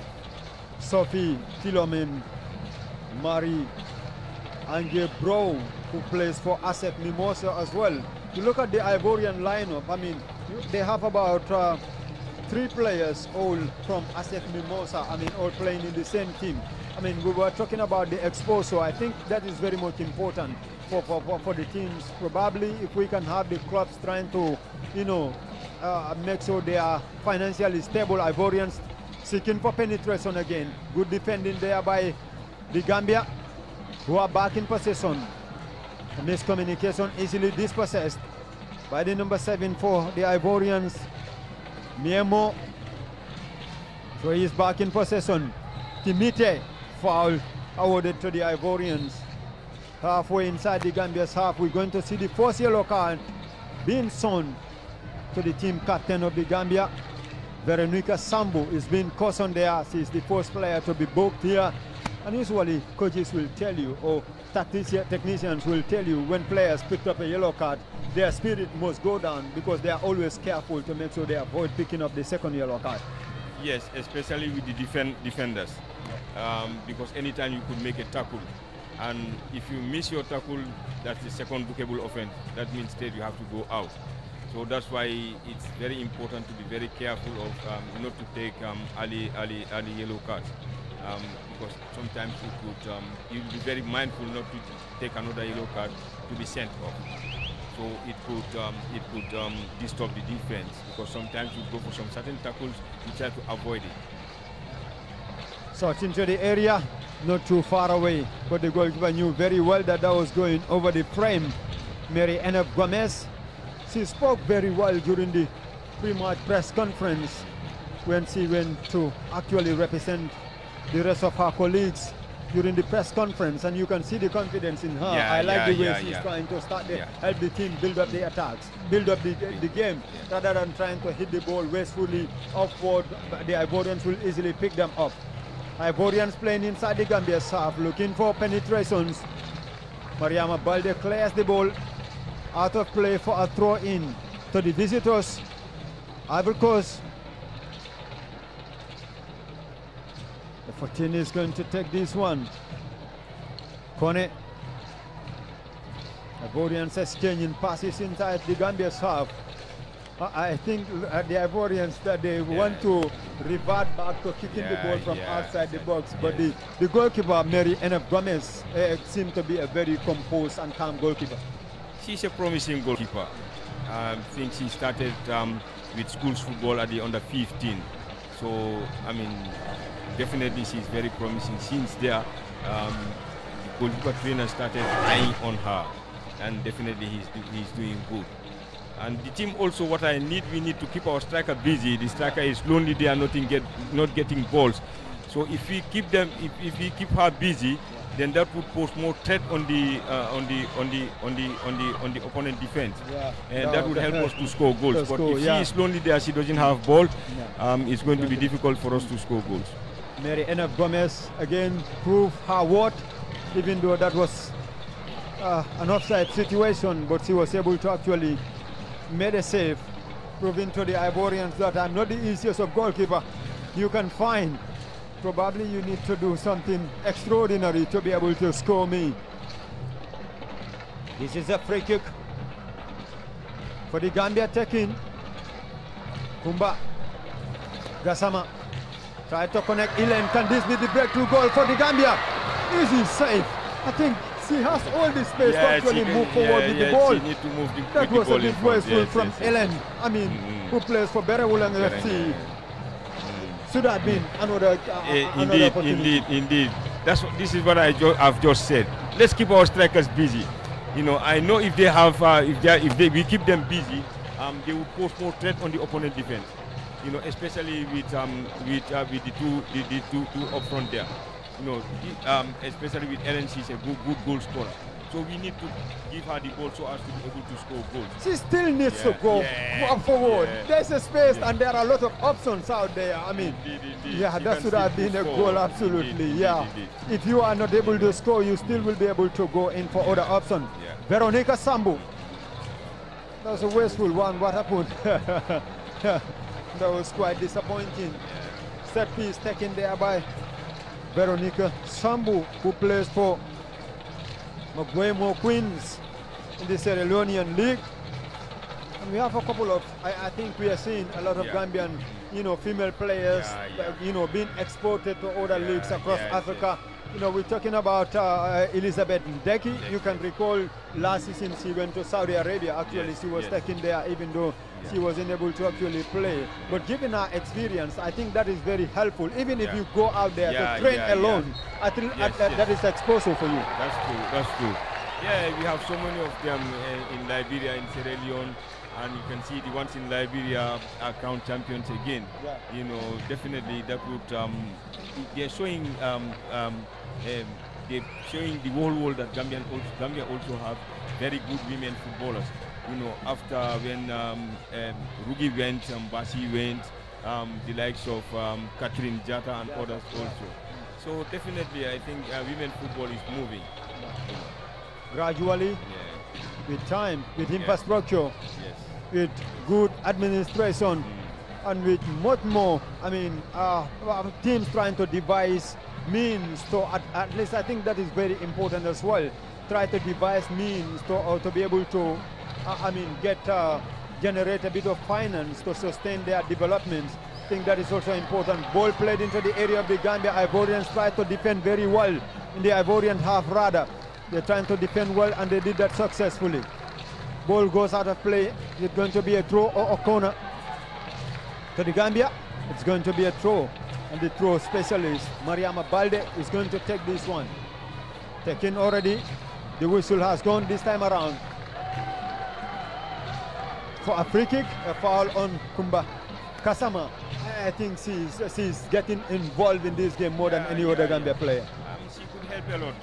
Sophie, Philomen, Marie, Angie Bro, who plays for ASEC Mimosa as well. You look at the Ivorian lineup, I mean, they have about 3 players all from ASEC Mimosa, I mean, all playing in the same team. I mean, we were talking about the exposure. I think that is very much important for the teams. Probably if we can have the clubs trying to, you know, make sure they are financially stable. Ivorians seeking for penetration again. Good defending there by the Gambia, who are back in possession. Miscommunication easily dispossessed by the number 7 for the Ivorians, Miemo. So he is back in possession. Timite, foul awarded to the Ivorians. Halfway inside the Gambia's half, we're going to see the first yellow card being shown to the team captain of the Gambia. Veronica Sambu is being cautioned there. She's the first player to be booked here. And usually coaches will tell you, or technicians will tell you, when players picked up a yellow card, their spirit must go down because they are always careful to make sure they avoid picking up the second yellow card. Yes, especially with the defenders, because anytime you could make a tackle, and if you miss your tackle, that's the second bookable offense. That means that you have to go out. So that's why it's very important to be very careful of not to take early yellow cards, because sometimes you'll be very mindful not to take another yellow card to be sent off. So it could disturb the defense, because sometimes you go for some certain tackles, you try to avoid it. So it's into the area, not too far away, but the goalkeeper knew very well that was going over the frame. Mary Enep Gomez, she spoke very well during the pre-match press conference when she went to actually represent the rest of her colleagues during the press conference, and you can see the confidence in her. I like the way she's trying to start help the team build up the attacks, build up the game, rather than trying to hit the ball wastefully upward. The Ivorians will easily pick them up. Ivorians playing inside the Gambia's half, looking for penetrations. Mariama Balde clears the ball out of play for a throw in to the visitors. Ivory Coast. The 14 is going to take this one. Kone. Ivorians exchanging passes inside the Gambia's half. I think the Ivorians that they want to revert back to kicking the ball from outside the box, but the goalkeeper Mary N.F. Gomez seemed to be a very composed and calm goalkeeper. She's a promising goalkeeper. I think she started with schools football at the under 15. So I mean, definitely she's very promising. Since there, the goalkeeper trainer started eyeing on her, and definitely he's doing good. And the team also, what we need to keep our striker busy. The striker is lonely; they are not getting balls. So if we keep them, if we keep her busy, then that would pose more threat on the opponent defense, and that would help us to score goals. But if she is lonely there, she doesn't have ball. It's going to be difficult for us to score goals. Mary N.F. Gomez again proved her worth, even though that was an offside situation, but she was able to actually make a save, proving to the Ivorians that I'm not the easiest of goalkeeper you can find. Probably you need to do something extraordinary to be able to score me. This is a free kick for the Gambia taking. Kumba Gassama try to connect Elen. Can this be the breakthrough goal for the Gambia? Easy save. I think she has all the space to actually move forward with the ball. She need to move that was a bit wasteful from Ellen. I mean, who plays for Berewulang FC. Should have been another opportunity. Indeed. This is what I've just said. Let's keep our strikers busy. You know, I know if they have, we keep them busy, they will pose more threat on the opponent defense. You know, especially with the two up front there. You know, especially with Ellen, she's a good goal scorer. So we need to give her the ball so as to be able to score goals. She still needs to go forward. There's a space and there are a lot of options out there. I mean, indeed. That should have been a goal, absolutely. Indeed. If you are not able to score, you still will be able to go in for other options. Veronica Sambu. That was a wasteful one. What happened? That was quite disappointing. Set piece taken there by Veronica Sambu, who plays for Maguemo Queens in the Sierra Leonean League. And we have a couple of, I think we are seeing a lot of Gambian, female players, being exported to other leagues across Africa. You know, we're talking about Elizabeth Ndeki. You can recall last season she went to Saudi Arabia. Actually, she was taken there even though she wasn't able to actually play. But given her experience, I think that is very helpful. Even if you go out there to train alone, I think that is exposure for you. That's true. Yeah, we have so many of them in Liberia, in Sierra Leone, and you can see the ones in Liberia are crowned champions again. You know, definitely that would they're showing the whole world that Gambia also have very good women footballers. You know, after when Rugi went, Basi went, the likes of Catherine Jata and others also. So definitely, I think women football is moving. Gradually, with time, with infrastructure, with good administration, and with much more, I mean, teams trying to devise means to, at least I think that is very important as well, try to devise means to be able to, generate a bit of finance to sustain their development. I think that is also important. Ball played into the area of the Gambia. Ivorians tried to defend very well in the Ivorian half rather. They're trying to defend well and they did that successfully. Ball goes out of play. It's going to be a throw or a corner to the Gambia. It's going to be a throw. And the throw specialist, Mariama Balde, is going to take this one. Taken already. The whistle has gone this time around. For a free kick, a foul on Kumba Kasama. I think she's getting involved in this game more than any other Gambia player. She could help a lot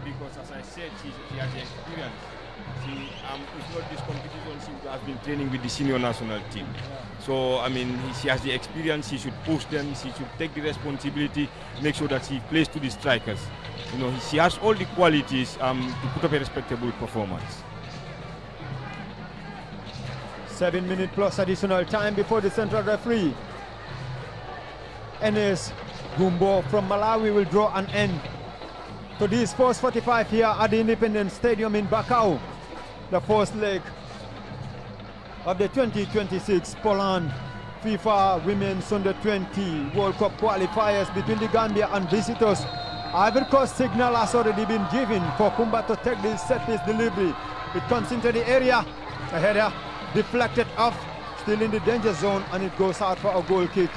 because, as I said, she has the experience. If not this competition, she would have been training with the senior national team. So, I mean, she has the experience. She should push them. She should take the responsibility, make sure that she plays to the strikers. You know, she has all the qualities to put up a respectable performance. 7 minutes plus additional time before the central referee. Enes Gumbo from Malawi will draw an end to this first 45 here at the Independence Stadium in Bakau. The first leg of the 2026 Poland FIFA Women's Under 20 World Cup qualifiers between the Gambia and visitors. Ivory Coast signal has already been given for Kumba to take the set piece delivery. It comes into the area, a header deflected off, still in the danger zone, and it goes out for a goal kick.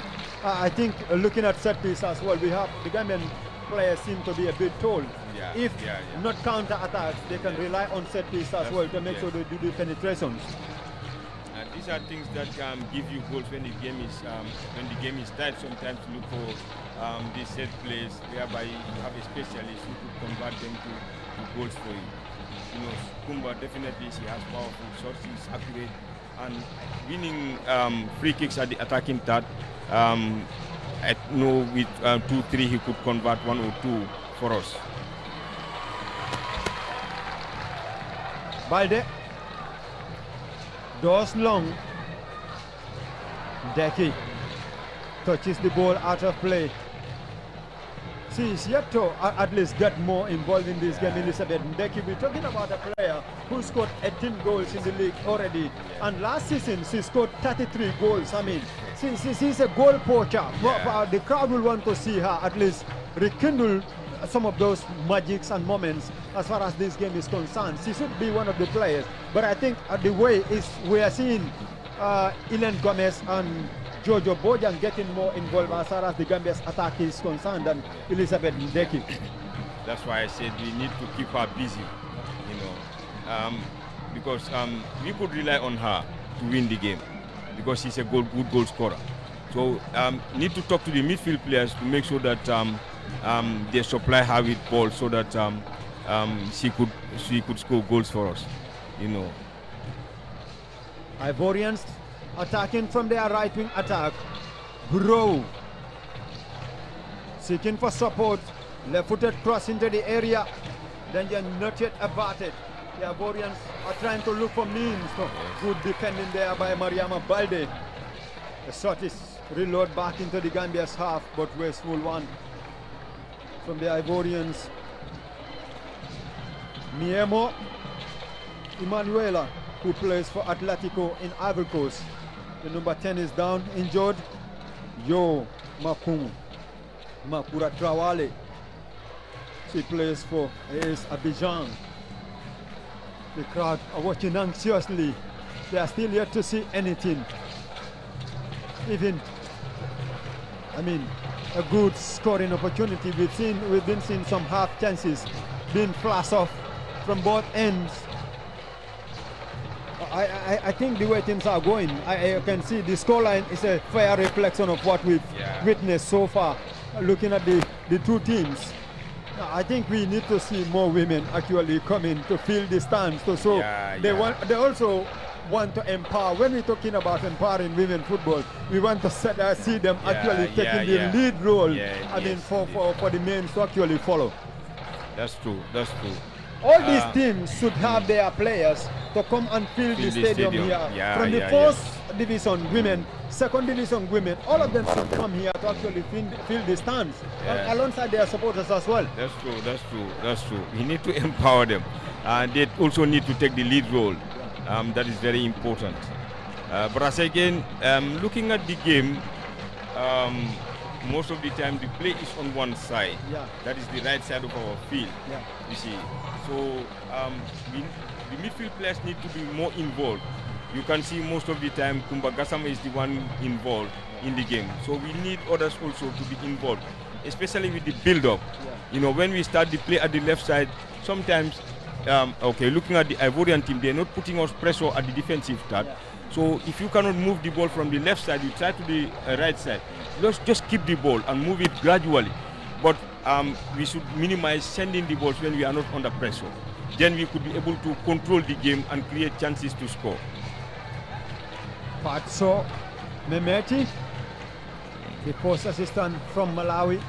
I think looking at set piece as well, we have the Gambian players seem to be a bit told. If not counter attacks, they can rely on set piece as well to make sure they do the penetrations. These are things that give you goals when the game is tight. Sometimes you look for these set plays whereby you have a specialist who could convert them to goals for you. You know, Kumba definitely, she has powerful shots, she's accurate, and winning free kicks at the attacking third. I know with 2-3 he could convert 1 or 2 for us. Balde doors long. Deki touches the ball out of play. She's yet to at least get more involved in this game, Elizabeth Ndeki. We're talking about a player who scored 18 goals in the league already. And last season, she scored 33 goals. I mean, she's a goal poacher. The crowd will want to see her at least rekindle some of those magics and moments as far as this game is concerned. She should be one of the players. But I think the way we are seeing Ilen Gomez and Jojo Bojan getting more involved as far as the Gambia's attack is concerned than Elizabeth Ndeki. That's why I said we need to keep her busy, you know, because we could rely on her to win the game because she's a good goal scorer. So need to talk to the midfield players to make sure that they supply her with balls so that she could score goals for us, you know. Ivorians attacking from their right wing attack. Bro seeking for support. Left-footed cross into the area. Then you're not yet averted. The Ivorians are trying to look for means. Good defending there by Mariama Balde. The shot is reload back into the Gambia's half, but wasteful one from the Ivorians. Miemo Emanuela, who plays for Atletico in Ivory Coast. The number 10 is down, injured. Yo Makungu Makura Trawale. She plays for AS Abidjan. The crowd are watching anxiously. They are still yet to see anything. Even, I mean, a good scoring opportunity. We've been seeing some half chances being flashed off from both ends. I think the way things are going, I can see the scoreline is a fair reflection of what we've witnessed so far. Looking at the two teams, I think we need to see more women actually coming to fill the stands. They also want to empower. When we're talking about empowering women football, we want to see them actually taking the lead role. For the men to actually follow. That's true. That's true. All these teams should have their players to come and fill the stadium here. From the first division women, second division women, all of them should come here to actually fill the stands alongside their supporters as well. That's true. We need to empower them. They also need to take the lead role. That is very important. But as again, looking at the game, most of the time the play is on one side. That is the right side of our field. You see. So the midfield players need to be more involved. You can see most of the time Kumba Gassama is the one involved in the game. So we need others also to be involved, especially with the build-up. You know, when we start the play at the left side, sometimes, looking at the Ivorian team, they're not putting us pressure at the defensive third. So if you cannot move the ball from the left side, you try to the right side. Just keep the ball and move it gradually. But we should minimize sending the balls when we are not under pressure. Then we could be able to control the game and create chances to score. Patso Memeti, the post assistant from Malawi.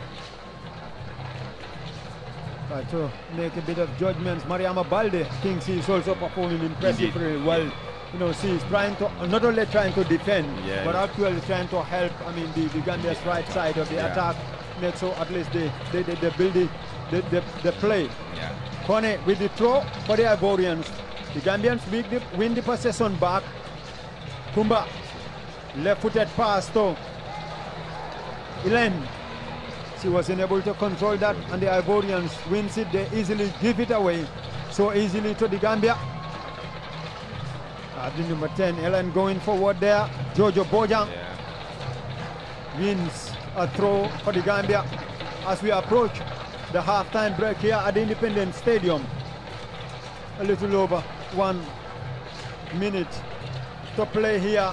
Try to make a bit of judgments. Mariama Balde thinks he's also performing impressively well. You know, she's trying to not only trying to defend, but actually trying to help. I mean, the Gambia's right side of the attack, make sure at least they build the play. Kone with the throw for the Ivorians. The Gambians win the possession back. Kumba, left-footed pass to Elen. She wasn't able to control that, and the Ivorians wins it. They easily give it away so easily to the Gambia. The number 10, Ellen going forward there. Jojo Bojang wins a throw for the Gambia as we approach the halftime break here at the Independence Stadium. A little over 1 minute to play here.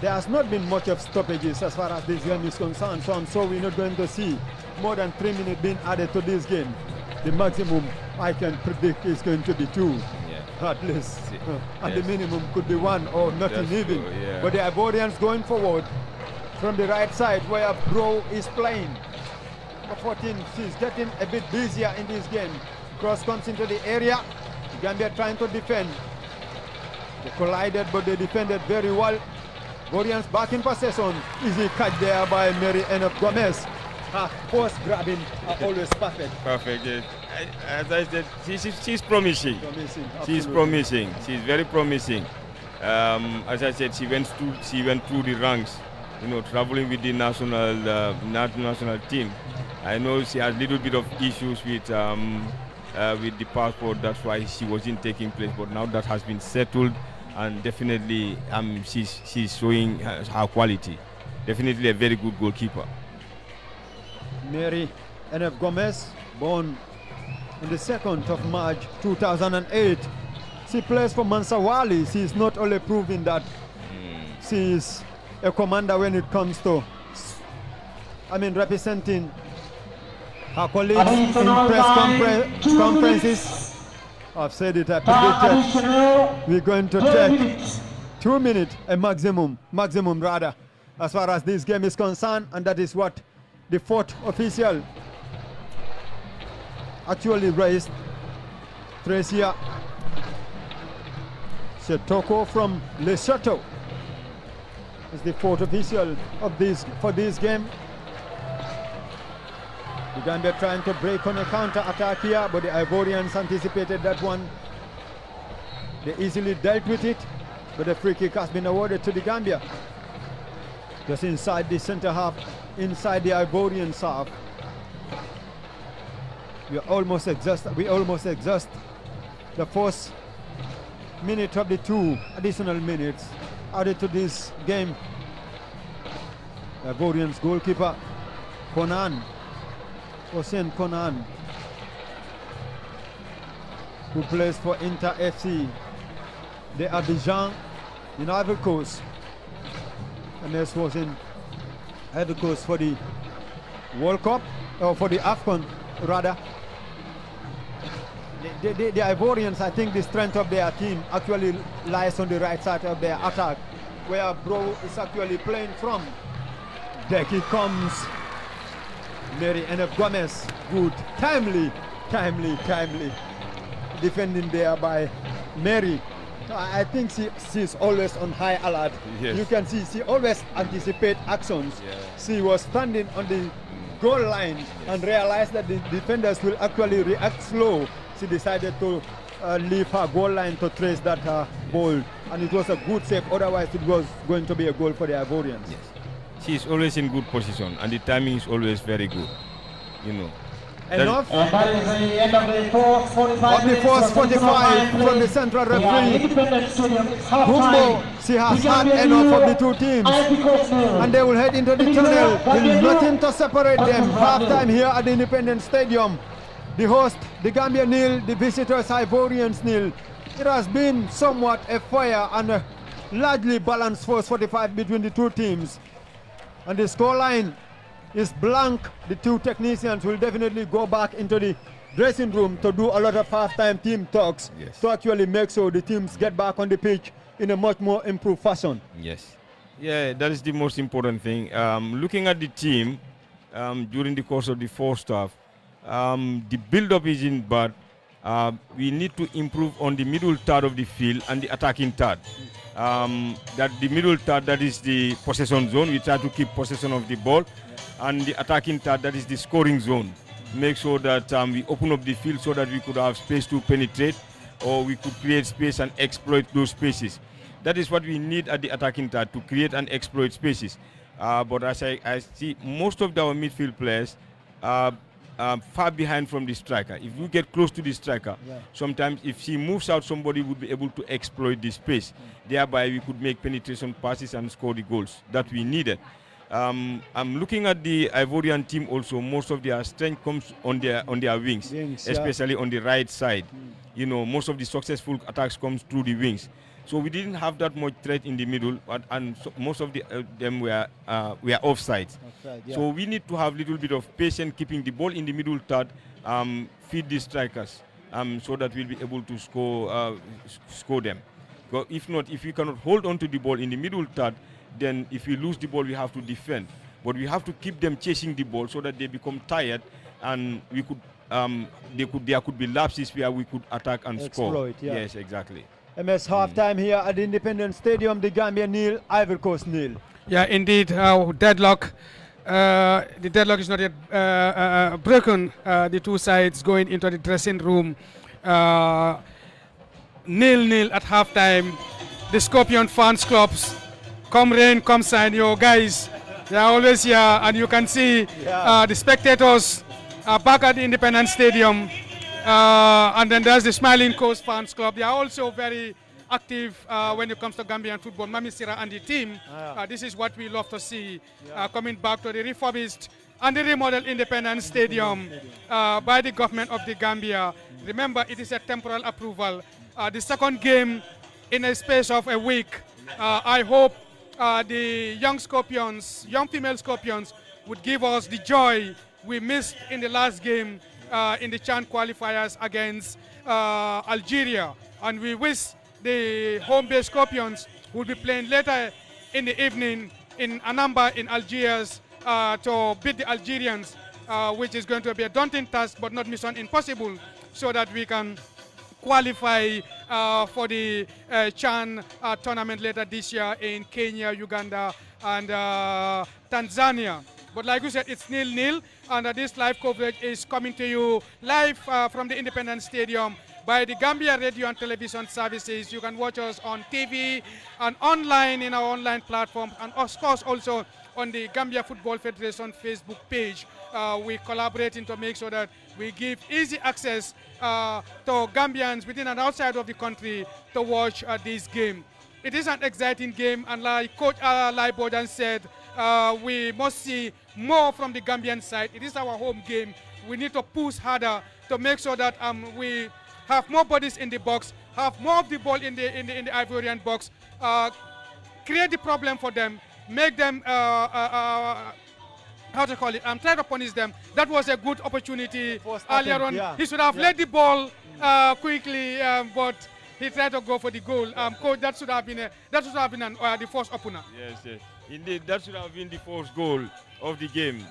There has not been much of stoppages as far as this game is concerned, so we're not going to see more than 3 minutes being added to this game. The maximum I can predict is going to be 2. At least, and the minimum could be 1 or nothing even. But the Ivorians going forward from the right side where Bro is playing. Number 14, she's getting a bit busier in this game. Cross comes into the area. Gambia trying to defend. They collided, but they defended very well. Ivorians back in possession. Easy catch there by Mary Enoch Gomez. Her post grabbing are always perfect. Perfect. As I said, she's promising. She's promising. She's very promising. As I said, she went through the ranks, traveling with the national team. I know she has a little bit of issues with the passport. That's why she wasn't taking place. But now that has been settled, and definitely she's showing her quality. Definitely a very good goalkeeper. Mary N.F. Gomez, born in the 2nd of March 2008. She plays for Mansawali. She is not only proving that she is a commander when it comes to, representing her colleagues in press conferences. I've said it, I predicted we're going to take 2 minutes, a maximum rather, as far as this game is concerned, and that is what the 4th official actually raised. Tricia Setoko from Lesotho is the 4th official of this game. The Gambia trying to break on a counter-attack here, but the Ivorians anticipated that one. They easily dealt with it, but the free kick has been awarded to the Gambia. Just inside the center half, inside the Ivorian half. We almost exhaust the first minute of the 2 additional minutes added to this game. Ivorians goalkeeper Hossein Konan, who plays for Inter FC, the Abidjan in Ivory Coast, and this was in Ivory Coast for the World Cup, or for the AFCON rather. The Ivorians, I think the strength of their team actually lies on the right side of their attack, where Bro is actually playing from. There he comes. Mary N.F. Gomez, good, timely defending there by Mary. I think she's always on high alert. Yes. You can see she always anticipates actions. She was standing on the goal line and realized that the defenders will actually react slow. She decided to leave her goal line to trace that ball, and it was a good save. Otherwise, it was going to be a goal for the Ivorians. Yes. She's always in good position, and the timing is always very good. Enough. And that is the end of the fourth 45 Of the first 45 from the central referee. Bumbo, she has had enough of the two teams, and they will head into the tunnel with nothing to separate them. Half-time here at the Independence Stadium. The host, the Gambia nil, the visitors, Ivorians nil. It has been somewhat a fair and a largely balanced first 45 between the two teams. And the scoreline is blank. The two technicians will definitely go back into the dressing room to do a lot of halftime team talks to actually make sure the teams get back on the pitch in a much more improved fashion. Yes. Yeah, that is the most important thing. Looking at the team during the course of the first half, the build-up isn't bad. We need to improve on the middle third of the field and the attacking third. That the middle third, that is the possession zone. We try to keep possession of the ball, and the attacking third, that is the scoring zone. Make sure that we open up the field so that we could have space to penetrate, or we could create space and exploit those spaces. That is what we need at the attacking third to create and exploit spaces. But as I see, most of our midfield players are far behind from the striker. If you get close to the striker, sometimes if she moves out, somebody would be able to exploit the space. Thereby, we could make penetration passes and score the goals that we needed. I'm looking at the Ivorian team also. Most of their strength comes on their wings, especially on the right side. You know, most of the successful attacks comes through the wings. So we didn't have that much threat in the middle, and so most of them were offside. So we need to have a little bit of patience keeping the ball in the middle third, feed the strikers, so that we'll be able to score them. But if not, if we cannot hold on to the ball in the middle third, then if we lose the ball, we have to defend. But we have to keep them chasing the ball so that they become tired, and we could there could be lapses where we could attack and score. Yes, exactly. MS halftime here at the Independence Stadium. The Gambia nil, Ivory Coast nil. Yeah, indeed, deadlock. The deadlock is not yet broken. The two sides going into the dressing room. 0-0 at halftime. The Scorpion fans clubs, come rain, come shine, your guys, they are always here, and you can see the spectators back at the Independence Stadium. And then there's the Smiling Coast Fans Club. They are also very active when it comes to Gambian football. Mami Sira and the team, this is what we love to see, coming back to the refurbished and the remodeled Independence Stadium by the government of the Gambia. Remember, it is a temporal approval. The second game in a space of a week. I hope the young Scorpions, young female Scorpions, would give us the joy we missed in the last game in the CHAN qualifiers against Algeria. And we wish the home-based Scorpions will be playing later in the evening in Anamba in Algiers to beat the Algerians, which is going to be a daunting task but not mission impossible, so that we can qualify for the CHAN tournament later this year in Kenya, Uganda, and Tanzania. But like you said, it's 0-0, and this live coverage is coming to you live from the Independence Stadium by the Gambia Radio and Television Services. You can watch us on TV and online in our online platform, and of course also on the Gambia Football Federation Facebook page. We collaborating to make sure that we give easy access to Gambians within and outside of the country to watch this game. It is an exciting game, and like Coach Lai Bojan said, we must see more from the Gambian side. It is our home game. We need to push harder to make sure that we have more bodies in the box, have more of the ball in the Ivorian box, create the problem for them, make them how to call it, try to punish them. That was a good opportunity earlier on. He should have led the ball quickly, but he tried to go for the goal. Coach, that should have been the first opener. Yes, indeed, that should have been the first goal of the game.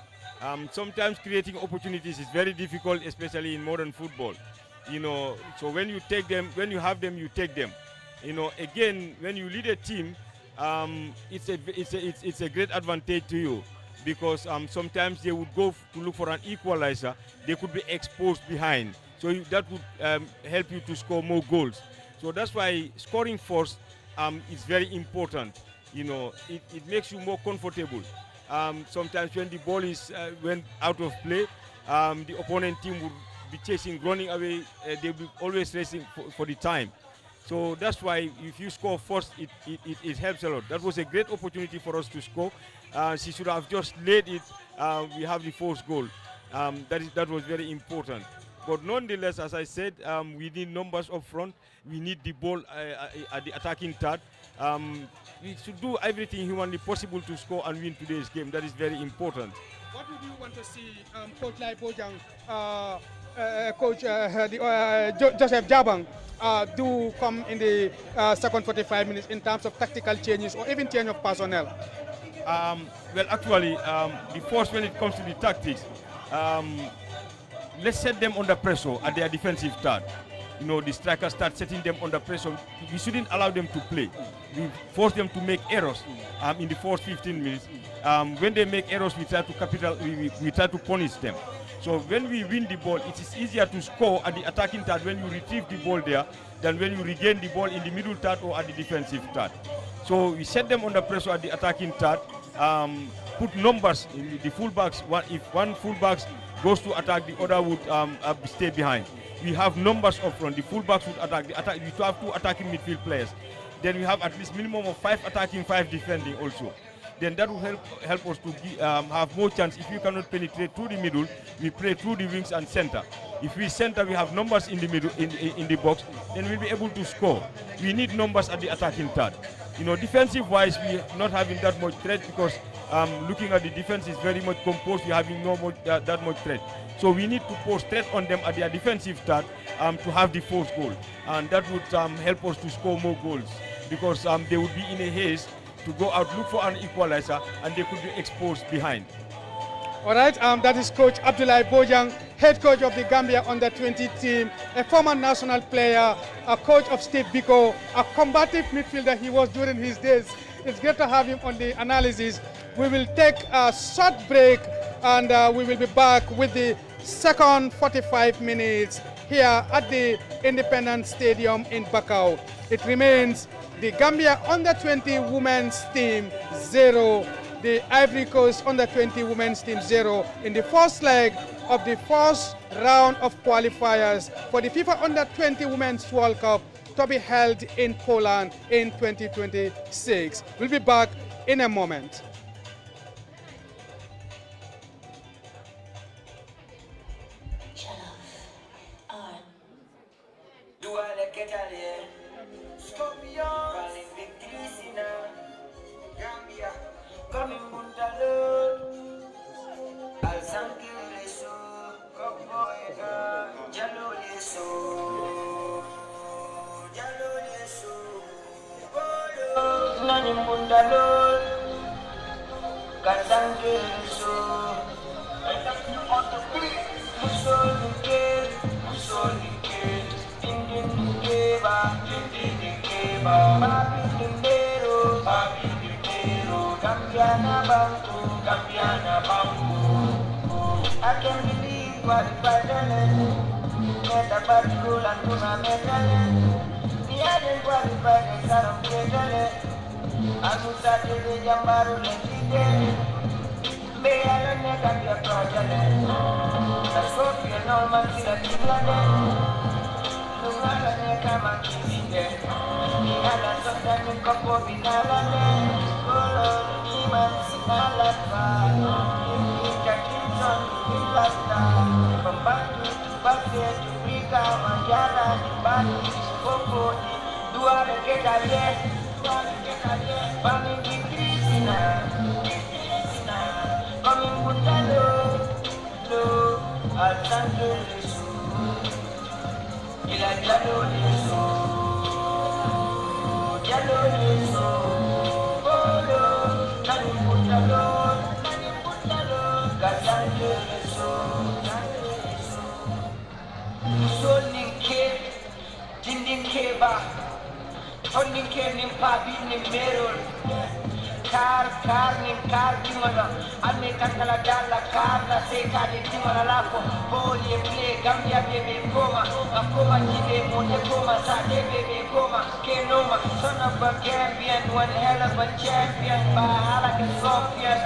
Sometimes creating opportunities is very difficult, especially in modern football. You know, so when you take them, when you have them, you take them. You know, again, when you lead a team, it's a great advantage to you, because sometimes they would go to look for an equalizer. They could be exposed behind, so that would help you to score more goals. So that's why scoring first is very important. You know, it makes you more comfortable. Sometimes when the ball is went out of play, the opponent team would be chasing, running away. They'll be always racing for the time. So that's why if you score first, it helps a lot. That was a great opportunity for us to score. She should have just laid it. We have the first goal. That was very important. But nonetheless, as I said, we need numbers up front. We need the ball at the attacking third. We should do everything humanly possible to score and win today's game. That is very important. What would you want to see Coach Lai Bojang, Coach Joseph Jabang do come in the second 45 minutes in terms of tactical changes or even change of personnel? Well, actually, the first, when it comes to the tactics, let's set them under pressure at their defensive third. you know, the strikers start setting them under pressure, we shouldn't allow them to play. We force them to make errors in the first 15 minutes. When they make errors, we try to we try to punish them. So when we win the ball, it is easier to score at the attacking third when you retrieve the ball there than when you regain the ball in the middle third or at the defensive third. So we set them under pressure at the attacking third, put numbers in the fullbacks. If one fullback goes to attack, the other would stay behind. We have numbers up front. The fullbacks would attack. We have 2 attacking midfield players. Then we have at least minimum of 5 attacking, 5 defending also. Then that will help us to have more chance. If we cannot penetrate through the middle, we play through the wings and center. If we center, we have numbers in the middle, in the box, then we'll be able to score. We need numbers at the attacking third. You know, defensive-wise, we're not having that much threat because looking at the defense is very much composed. We're having that much threat. So we need to post threat on them at their defensive third to have the fourth goal. And that would help us to score more goals because they would be in a haste to go out, look for an equalizer, and they could be exposed behind. All right, that is Coach Abdoulaye Bojang, head coach of the Gambia under-20 team, a former national player, a coach of State Biko, a combative midfielder he was during his days. It's great to have him on the analysis. We will take a short break and we will be back with the second 45 minutes here at the Independence Stadium in Bakau. It remains the Gambia under-20 women's team 0, the Ivory Coast under-20 women's team 0 in the first leg of the first round of qualifiers for the FIFA under-20 Women's World Cup to be held in Poland in 2026. We'll be back in a moment. I can't believe what if I done it. Get a bad school and put my mental in. The other qualified and got them getting it. I would start to the Jambaru and see may I don't make up your project. That's what you know, man, see that you got it. No matter if I'm a kid, I got something to come for me now. Oh, Lord, human, see my life. From back to Africa, Manjana, Bani, Coco, Dua de Ketaye, Bani Kristina, coming Butalo, Lo, Altanto, Ila Jalo, Jalo, Polo, Nani Butalo, Gazanto, Soninke, Jindinkeba, Toninke, Nimpabi, Nimerol, Car, Kimona, Amekatala, Car, Seka, Timona Lapo, Poli, Play, Gambia, Baby, Coma, Akoma, Jibe, Montecoma, Sade, Baby, Coma, Kenoma, son of a Gambian, one hell of a champion, Bahala, Sofian.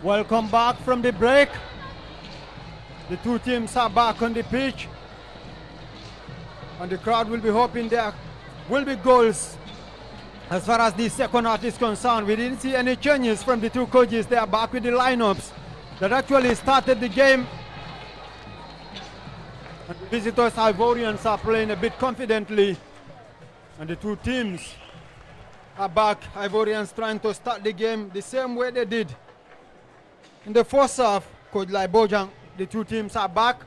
Welcome back from the break. The two teams are back on the pitch. And the crowd will be hoping there will be goals. As far as the second half is concerned, we didn't see any changes from the two coaches. They are back with the lineups that actually started the game. And the visitors, Ivorians, are playing a bit confidently. And the two teams are back. Ivorians trying to start the game the same way they did in the first half. Coach Lai Bojang, the two teams are back.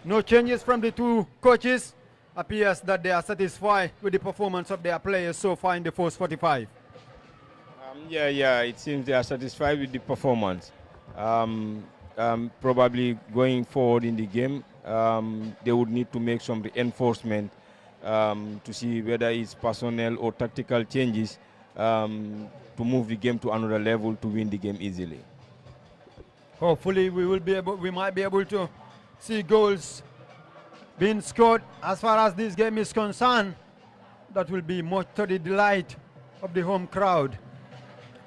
No changes from the two coaches. Appears that they are satisfied with the performance of their players so far in the first 45. Yeah, it seems they are satisfied with the performance. Probably going forward in the game, they would need to make some reinforcement to see whether it's personnel or tactical changes to move the game to another level to win the game easily. Hopefully we might be able to see goals being scored. As far as this game is concerned, that will be much to the delight of the home crowd.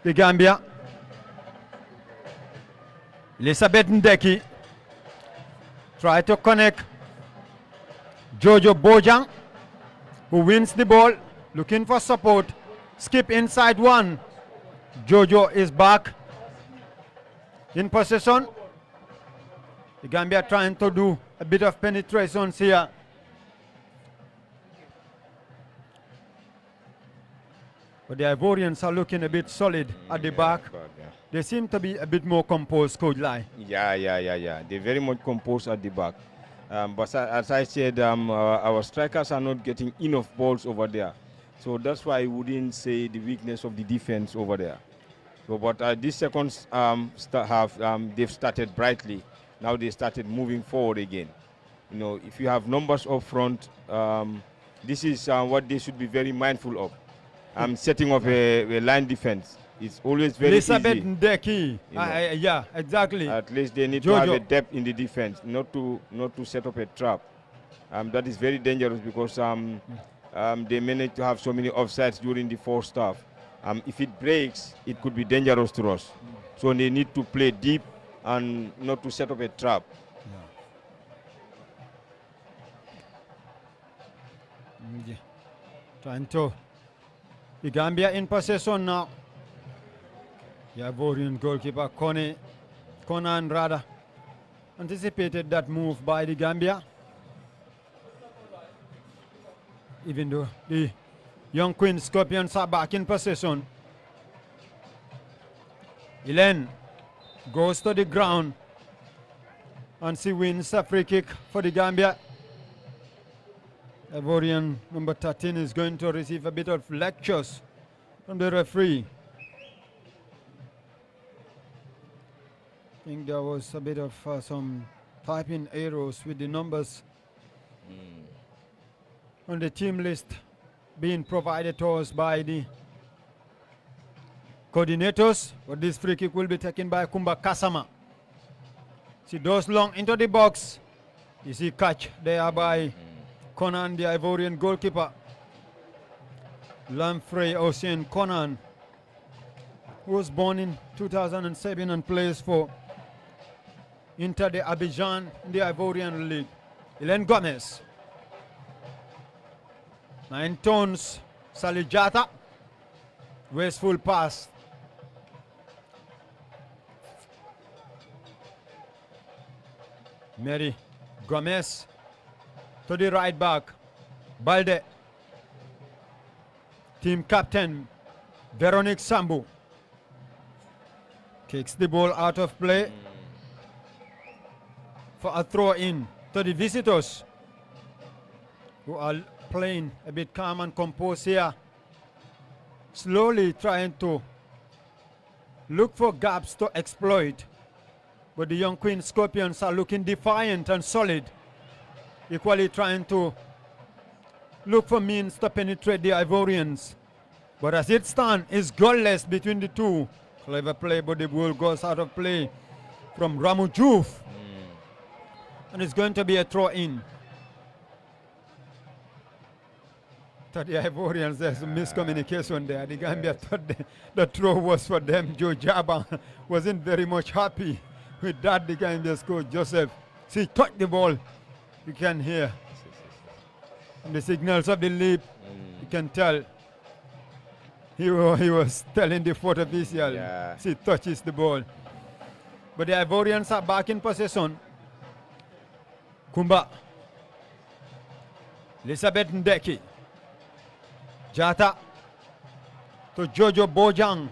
The Gambia. Elizabeth Ndeki try to connect. Jojo Bojang, who wins the ball, looking for support. Skip inside one. Jojo is back in possession. The Gambia trying to do a bit of penetrations here. But the Ivorians are looking a bit solid at the back. They seem to be a bit more composed, Coach Lai. Yeah. They're very much composed at the back. But as I said, our strikers are not getting enough balls over there. So that's why I wouldn't say the weakness of the defense over there. So, but this second half, they've started brightly. Now they started moving forward again. You know, if you have numbers up front, this is what they should be very mindful of. Setting up a line defense. It's always very Elizabeth easy. Ndeki. Yeah, exactly. At least they need Jojo. to have a depth in the defense, not to set up a trap. That is very dangerous because they managed to have so many offsides during the first half. If it breaks, it could be dangerous to us. So they need to play deep and not to set up a trap. Yeah. Trying to. The Gambia in possession now. The Ivorian goalkeeper Conan rather anticipated that move by the Gambia. Even though the young Queen Scorpions are back in possession. Elen goes to the ground and she wins a free kick for the Gambia. Ivorian number 13 is going to receive a bit of lectures from the referee. I think there was a bit of some typing errors with the numbers on the team list being provided to us by the coordinators. But this free kick will be taken by Kumba Kasama. She does long into the box. You see catch there by Conan, the Ivorian goalkeeper. Lamfrey Ocean Conan, who was born in 2007 and plays for Inter de Abidjan in the Ivorian League. Elen Gomez. 9 tons. Salijata. Wasteful pass. Mary Gomez to the right back. Balde. Team captain Veronique Sambu kicks the ball out of play for a throw in to the visitors, who are playing a bit calm and composed here, slowly trying to look for gaps to exploit. But the young Queen Scorpions are looking defiant and solid, equally trying to look for means to penetrate the Ivorians. But as it stands, it's goalless between the two. Clever play, but the ball goes out of play from Ramu Juf. And it's going to be a throw in. To the Ivorians, there's a miscommunication there. The Gambia thought the throw was for them. Joe Jaba wasn't very much happy with that. The Gambia's coach, Joseph, see, touch the ball. You can hear. And the signals of the leap, you can tell. He was telling the fourth official, see, touches the ball. But the Ivorians are back in possession. Kumba. Elizabeth Ndeki. Jata to Jojo Bojang.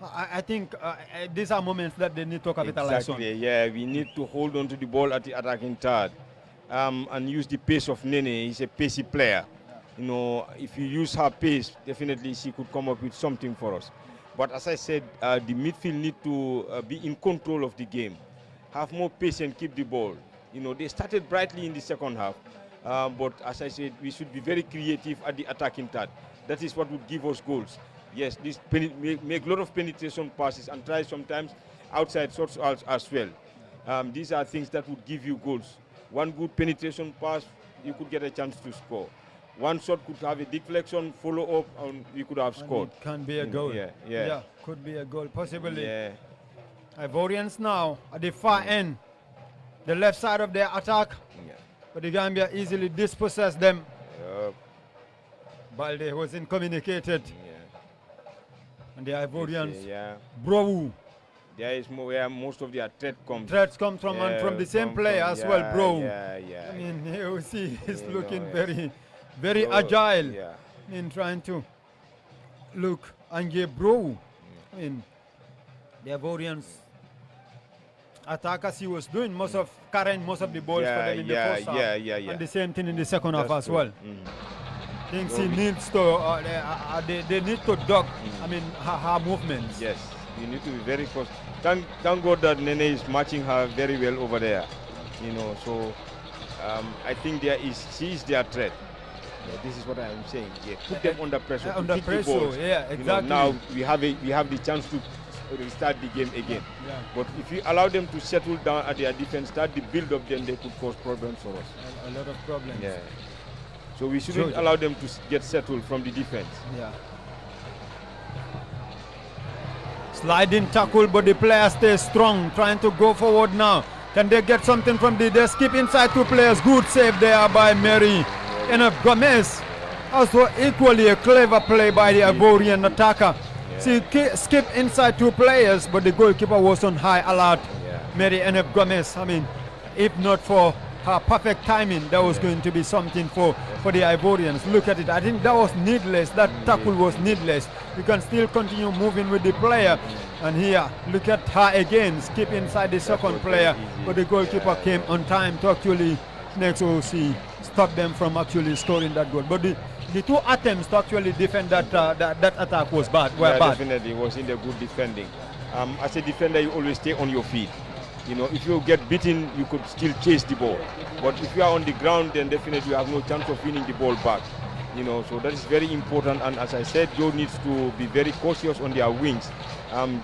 I think these are moments that they need to capitalize on. Exactly, yeah. We need to hold on to the ball at the attacking third and use the pace of Nene. He's a pacey player. You know, if you use her pace, definitely she could come up with something for us. But as I said, the midfield need to be in control of the game. Have more pace and keep the ball. You know, they started brightly in the second half. But as I said, we should be very creative at the attacking third. That is what would give us goals. Yes, this make a lot of penetration passes and try sometimes outside shots as well. These are things that would give you goals. One good penetration pass, you could get a chance to score. One shot could have a deflection, follow up, and you could have scored. It can be a goal. Yeah, could be a goal, possibly. Yeah. Ivorians now at the far end, the left side of their attack. Yeah. But the Gambia easily dispossessed them. Balde wasn't communicated. And the Ivorians, bro. There is more where most of their threats come from, and from the same player as well, bro. Yeah. I mean, you see, he's looking very agile in trying to look and get bro. I mean, the Ivorians attack as he was doing, carrying most of the balls for them in the first half. And the same thing in the second half as well. Thinks he needs to, they need to dog, I mean, her movements. Yes, you need to be very close. Thank God that Nene is matching her very well over there. You know, so I think she is their threat. Yeah, this is what I am saying. Yeah, put them under pressure. Under pressure, yeah, exactly. You know, now we have the chance to restart the game again. Yeah. But if you allow them to settle down at their defense, start the build-up, then they could cause problems for us. A lot of problems. Yeah. So we shouldn't allow them to get settled from the defense. Yeah. Sliding tackle, but the player stays strong, trying to go forward now. Can they get something from they skip inside two players? Good save there by Mary. And Gomez. Also equally a clever play by the Ivorian attacker. See, skip inside two players, but the goalkeeper was on high alert. Mary and Gomez. I mean, if not for her perfect timing, that was going to be something for the Ivorians. Look at it. I think that was needless. That tackle was needless. You can still continue moving with the player. And here, look at her again. Skip inside the second player. But the goalkeeper came on time to actually, next OC, stop them from actually scoring that goal. But the two attempts to actually defend that attack was bad. Definitely, it was in the good defending. As a defender, you always stay on your feet. You know, if you get beaten, you could still chase the ball. But if you are on the ground, then definitely you have no chance of winning the ball back. You know, so that is very important. And as I said, Joe needs to be very cautious on their wings.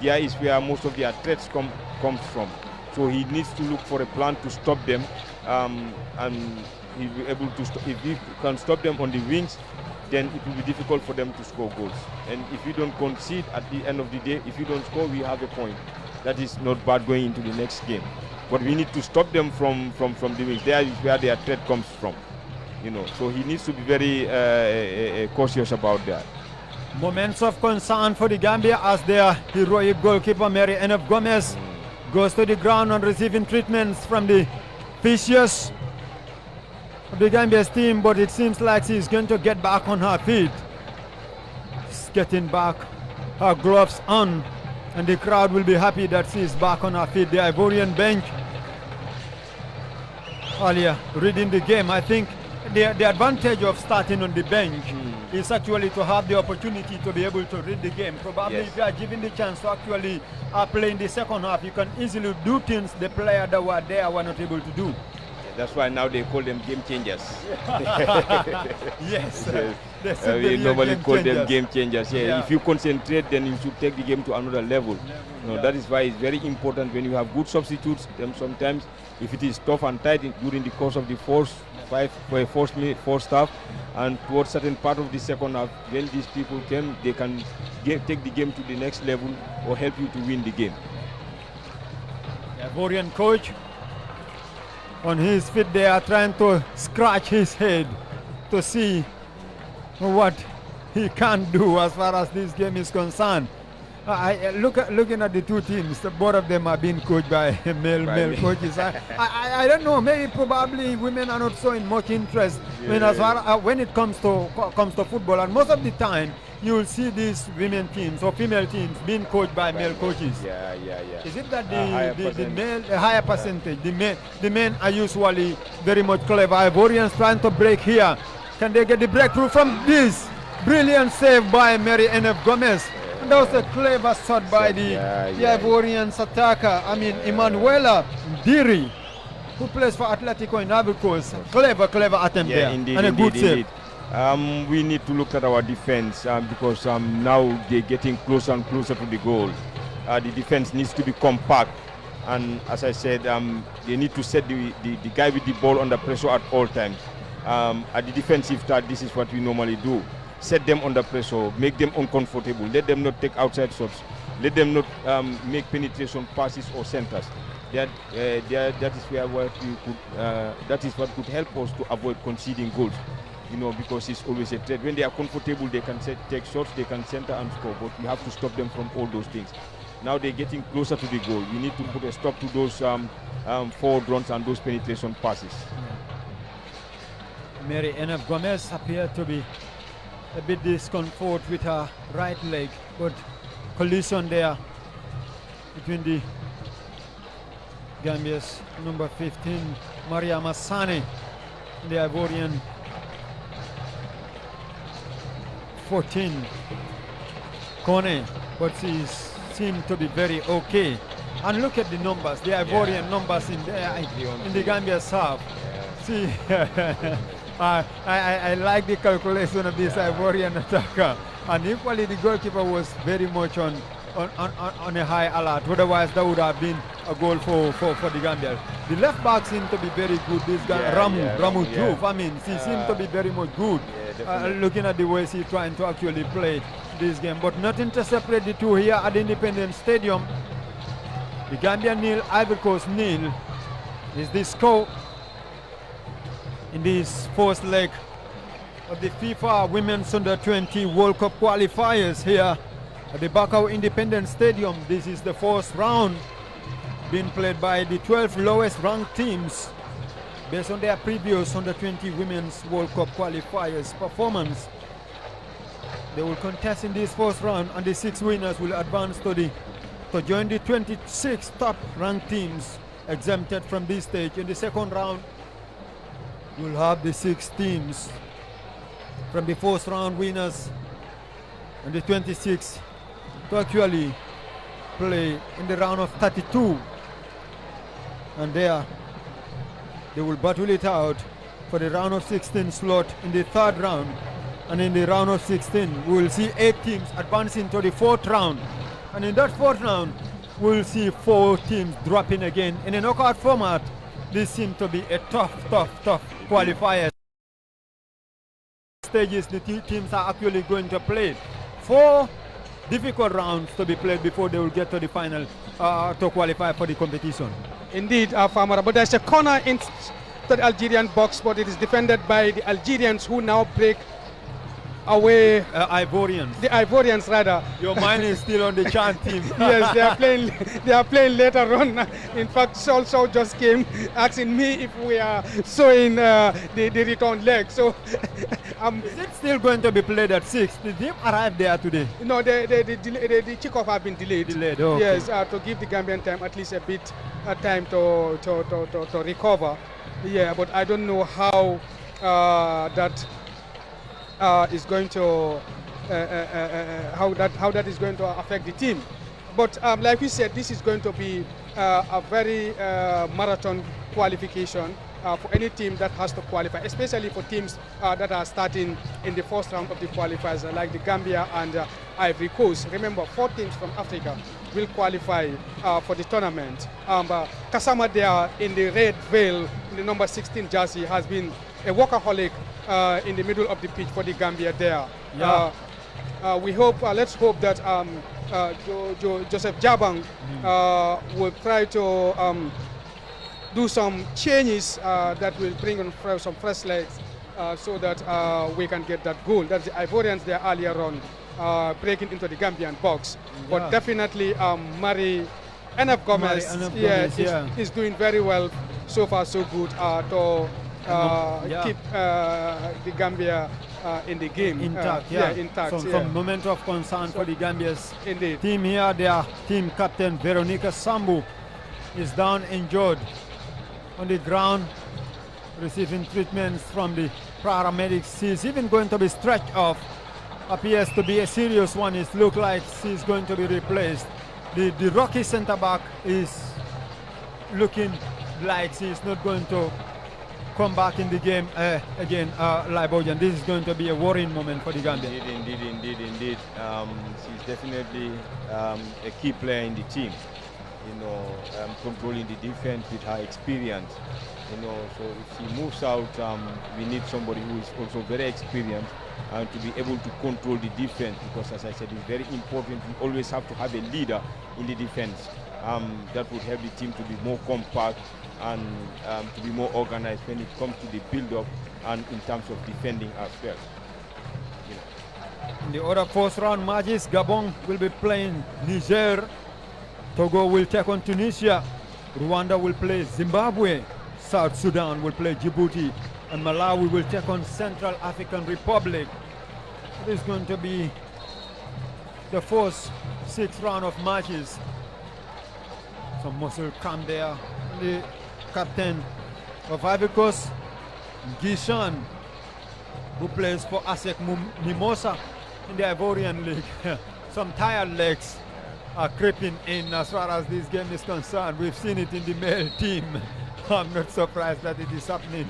There is where most of their threats comes from. So he needs to look for a plan to stop them. And he'll be able to if he can stop them on the wings, then it will be difficult for them to score goals. And if you don't concede at the end of the day, if you don't score, we have a point. That is not bad going into the next game. But we need to stop them from the wings. There is where their threat comes from. You know, so he needs to be very cautious about that. Moments of concern for the Gambia as their heroic goalkeeper Mary N.F. Gomez goes to the ground on receiving treatments from the officials of the Gambia's team, but it seems like she's going to get back on her feet. She's getting back her gloves on, and the crowd will be happy that she's back on her feet. The Ivorian bench earlier reading the game. I think the advantage of starting on the bench is actually to have the opportunity to be able to read the game. Probably if you are given the chance to actually play in the second half, you can easily do things the player that were there were not able to do. That's why now they call them game changers. Yes. We normally call them game changers. Yeah. If you concentrate, then you should take the game to another level. That is why it's very important when you have good substitutes. Then sometimes, if it is tough and tight during the course of the first half, And towards certain part of the second half, when these people came, they can take the game to the next level or help you to win the game. The Ivorian coach on his feet there trying to scratch his head to see what he can do as far as this game is concerned. Looking at the two teams, both of them are being coached by male coaches. I don't know, maybe probably women are not showing much interest when it comes to football, and most of the time you will see these women teams or female teams being coached by male coaches. Yeah. Is it that the higher percentage, the men are usually very much clever? Ivorians trying to break here. Can they get the breakthrough from this? Brilliant save by Mary N.F. Gomez. And that was a clever shot by the Ivorians attacker. I mean, Emanuela Diri, who plays for Atletico in Ivory Coast. Clever attempt there. Indeed, and a good save. We need to look at our defense because now they're getting closer and closer to the goal. The defense needs to be compact. And as I said, they need to set the guy with the ball under pressure at all times. At the defensive third, this is what we normally do. Set them under pressure, make them uncomfortable, let them not take outside shots, let them not make penetration passes or centers. That is where what we could, that is what could help us to avoid conceding goals. You know, because it's always a threat. When they are comfortable, they can take shots, they can center and score, but we have to stop them from all those things. Now they're getting closer to the goal. We need to put a stop to those forward runs and those penetration passes. Mary N.F. Gomez appeared to be a bit discomfort with her right leg, but collision there between the Gambia's number 15, Maria Massane, the Ivorian 14, Kone, but she seemed to be very okay. And look at the numbers, the Ivorian numbers in the Gambia half. See, I like the calculation of this Ivorian attacker, and equally the goalkeeper was very much on a high alert. Otherwise, that would have been a goal for the Gambia. The left back seemed to be very good. This guy Ramu Diouf, I mean, she seemed to be very much good. Looking at the way she's trying to actually play this game, but nothing to separate the two here at the Independence Stadium. The Gambia nil, Ivory Coast nil is the score in this first leg of the FIFA Women's Under-20 World Cup qualifiers here at the Bakau Independence Stadium. This is the first round being played by the 12 lowest ranked teams based on their previous Under-20 Women's World Cup qualifiers performance. They will contest in this first round, and the 6 winners will advance to join the 26 top ranked teams exempted from this stage. In the second round, we'll have the 6 teams from the first round winners and the 26 to actually play in the round of 32, and there they will battle it out for the round of 16 slot in the third round. And in the round of 16 we will see 8 teams advancing to the 4th round, and in that 4th round we'll see 4 teams dropping again. In a knockout format, this seems to be a tough qualifier stages. The teams are actually going to play 4 difficult rounds to be played before they will get to the final to qualify for the competition. Indeed, Famara, but there's a corner in the Algerian box, but it is defended by the Algerians, who now break away. Ivorians. The Ivorians, rather. Your mind is still on the Chan team. Yes, they are playing later on. In fact, Sol just came asking me if we are showing the return leg. So, is it still going to be played at 6? Did they arrive there today? No, the kickoff have been delayed. Okay. Yes, to give the Gambian time at least a bit time to recover. Yeah, but I don't know how that is going to how that is going to affect the team. But like we said, this is going to be a very marathon qualification for any team that has to qualify, especially for teams that are starting in the first round of the qualifiers, like the Gambia and Ivory Coast. Remember, 4 teams from Africa will qualify for the tournament. Kasama there in the red veil, in the number 16 jersey, has been a workaholic in the middle of the pitch for the Gambia there. Yeah. We hope, let's hope that Joseph Jabang will try to do some changes that will bring on some fresh legs so that we can get that goal. That's the Ivorians there earlier on breaking into the Gambian box. But Yeah. definitely Mari NF Gomez, is doing very well so far, so good to keep the Gambia in the game Intact, intact. Some moment of concern for the Gambia's Indeed. team here. Their team captain Veronica Sambu is down injured on the ground, receiving treatments from the paramedics. She's even going to be stretched off. Appears to be a serious one. It looks like she's going to be replaced. The Rocky centre back is looking like she's not going to come back in the game again, Libodian. This is going to be a worrying moment for the Gambia. Indeed. She's definitely a key player in the team. Controlling the defense with her experience. So if she moves out, we need somebody who is also very experienced and to be able to control the defense, because as I said, it's very important. We always have to have a leader in the defense. That would help the team to be more compact and to be more organized when it comes to the build-up and in terms of defending as well. In the other first-round matches, Gabon will be playing Niger. Togo will take on Tunisia. Rwanda will play Zimbabwe. South Sudan will play Djibouti. And Malawi will take on Central African Republic. It is going to be the first 6th round of matches. Some muscle cramp there. The captain of Ivory Coast, Gishan, who plays for ASEC Mimosa in the Ivorian League. Some tired legs are creeping in as far as this game is concerned. We've seen it in the male team. I'm not surprised that it is happening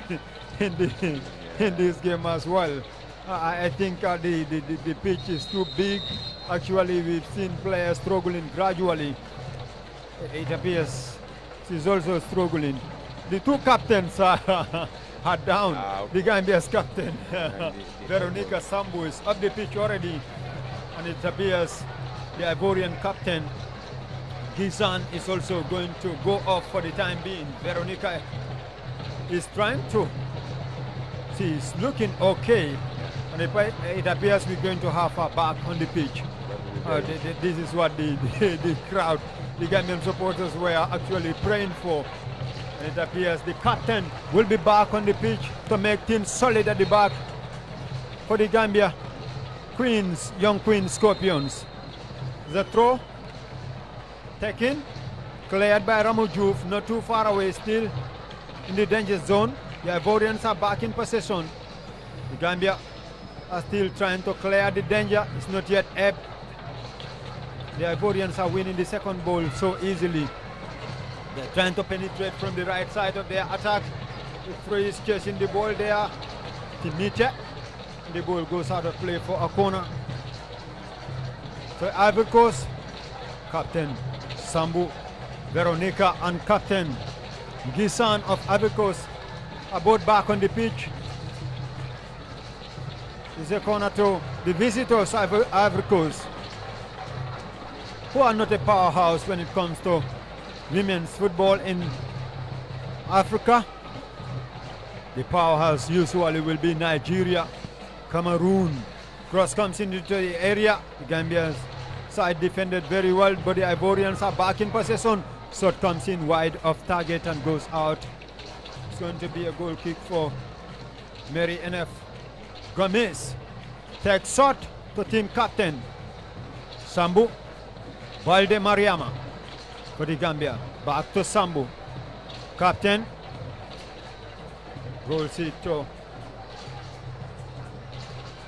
in this game as well. I think the pitch is too big. Actually, we've seen players struggling gradually. It appears she's also struggling. The two captains are down. The Gambia's captain, Veronica Sambu, is up the pitch already. And it appears the Ivorian captain, Gizan, is also going to go off for the time being. Veronica is trying to. She's looking okay. And it appears we're going to have her back on the pitch. This is what the crowd, the Gambian supporters were actually praying for. And it appears the captain will be back on the pitch to make things solid at the back for the Gambia Queens, young Queen Scorpions. The throw taken, cleared by Ramujouf, not too far away, still in the danger zone. The Ivorians are back in possession. The Gambia are still trying to clear the danger. It's not yet ebb. The Ivorians are winning the second ball so easily. They're trying to penetrate from the right side of their attack. The throw is chasing the ball there. Timite. The ball goes out of play for a corner. So Ivory Coast, Captain Sambu, Veronica and Captain Gisan of Ivory Coast are both back on the pitch. It's a corner to the visitors of Ivory Coast, who are not a powerhouse when it comes to women's football in Africa. The powerhouse usually will be Nigeria, Cameroon. Cross comes into the area. The Gambia's side defended very well, but the Ivorians are back in possession. Shot comes in wide of target and goes out. It's going to be a goal kick for Mary NF. Gomez takes shot to team captain Sambu. Balde Mariama for the Gambia. Back to Sambu. Captain rolls it to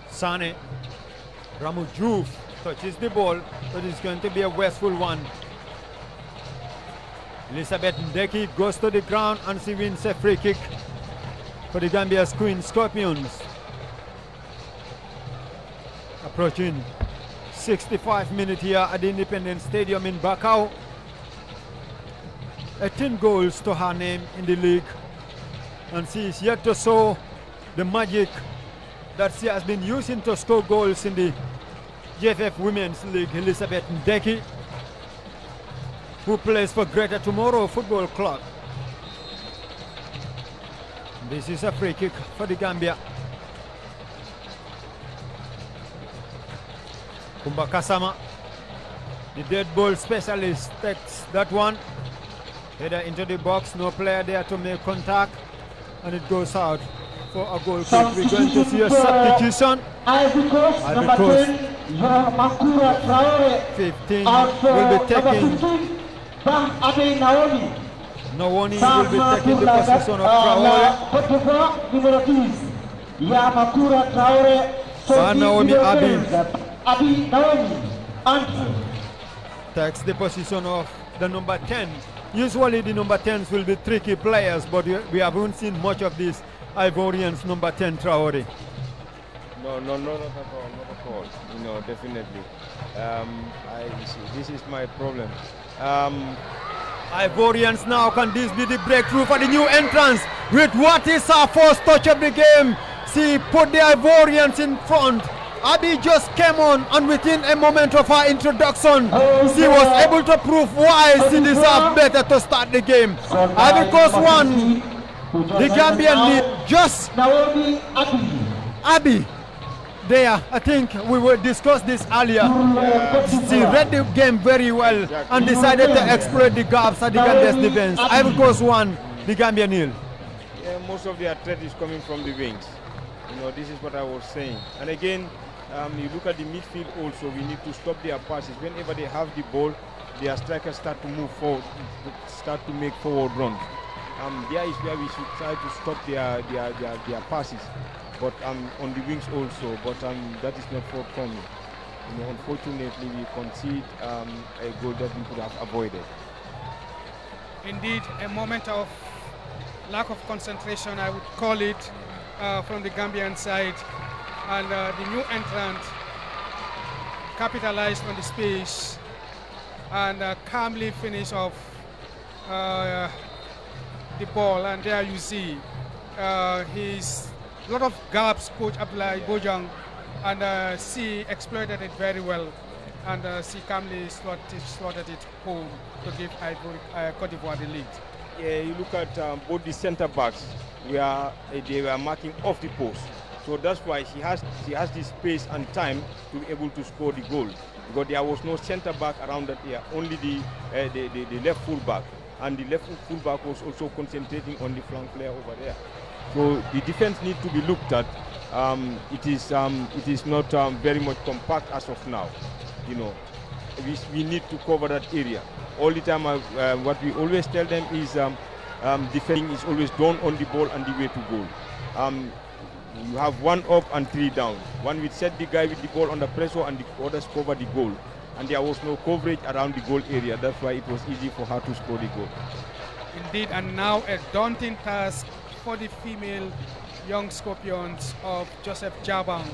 Sane. Ramujouf touches the ball, but it's going to be a wasteful one. Elizabeth Ndeki goes to the ground and she wins a free kick for the Gambia's Queen Scorpions. Approaching 65 minutes here at the Independence Stadium in Bakau. 18 goals to her name in the league, and she is yet to show the magic that she has been using to score goals in the GFF Women's League, Elizabeth Ndeki, who plays for Greater Tomorrow Football Club. This is a free kick for the Gambia. Kumba Kasama, the dead ball specialist, takes that one. Header into the box, no player there to make contact, and it goes out for a goal kick. We're going to see a substitution. Ivory Coast, number 10, Makura Traore. 15 Out will be number taking. 15, Bam Abe Naomi. Nawoni will be taking the position of Traore. Côte d'Ivoire, numéro 10. Ya Makura Traore. Naomi Abi. Abi Naomi. And Takes the position of the number 10. Usually the number 10s will be tricky players, but we haven't seen much of these Ivorians, number 10 Traore. No, not at all. You know, definitely. This is my problem. Ivorians now, can this be the breakthrough for the new entrance? With what is our first touch of the game? She put the Ivorians in front. Abby just came on, and within a moment of her introduction, she was able to prove why she deserved better to start the game. Ivory Coast won, the Gambian lead. Just Naomi Abi. Abby there, I think we will discuss this earlier. She read the game very well and decided to exploit the gaps at the Gambia's defense. Ivory Coast won, the Gambia nil. Yeah, most of their threat is coming from the wings. You know, this is what I was saying. And again, you look at the midfield also, we need to stop their passes. Whenever they have the ball, their strikers start to move forward, start to make forward runs. There is where we should try to stop their passes. But on the wings also, but that is not forthcoming. You know, unfortunately, we concede a goal that we could have avoided. Indeed, a moment of lack of concentration, I would call it, from the Gambian side. And the new entrant capitalized on the space and calmly finished off the ball. And there you see his lot of gaps, Coach Abdullah Bojang, and she exploited it very well. And she calmly slotted it home to give Côte d'Ivoire the lead. Yeah, you look at both the centre backs, they were marking off the post. So that's why she has the space and time to be able to score the goal, because there was no centre back around that area, only the left full back, and the left full back was also concentrating on the flank player over there. So the defense needs to be looked at. It is not very much compact as of now. You know, we need to cover that area all the time. What we always tell them is defending is always done on the ball and the way to goal. You have one up and three down. One will set the guy with the ball under pressure and the others cover the goal. And there was no coverage around the goal area. That's why it was easy for her to score the goal. Indeed, and now a daunting task for the female young Scorpions of Joseph Jabang.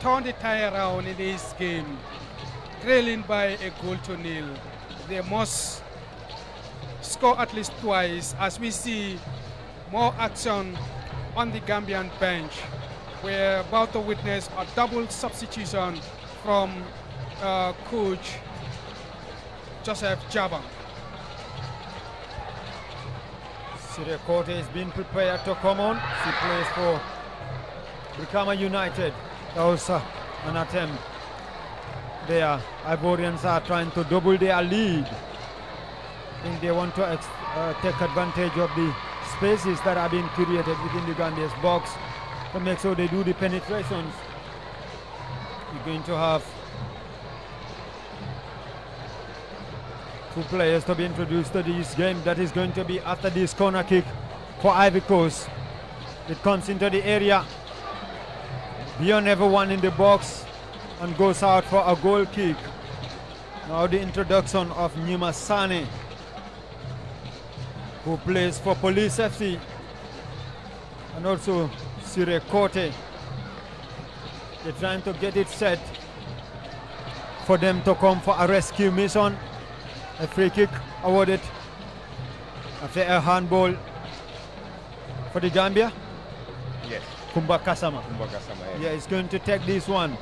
Turn the tie around in this game, trailing by a goal to nil. They must score at least twice, as we see more action on the Gambian bench. We're about to witness a double substitution from Coach Joseph Jabang. Sire Côte is being prepared to come on. She plays for Brikama United. That was an attempt there. Ivorians are trying to double their lead. I think they want to take advantage of the spaces that are being created within the Gambia's box to make sure they do the penetrations. You're going to have two players to be introduced to this game. That is going to be after this corner kick for Ivory Coast. It comes into the area beyond everyone in the box and goes out for a goal kick. Now the introduction of Nyuma Sane, who plays for Police FC, and also Sire Côte. They're trying to get it set for them to come for a rescue mission. A free kick awarded after a handball for the Gambia. Yes. Kumba Kasama. Yeah, he's going to take this one.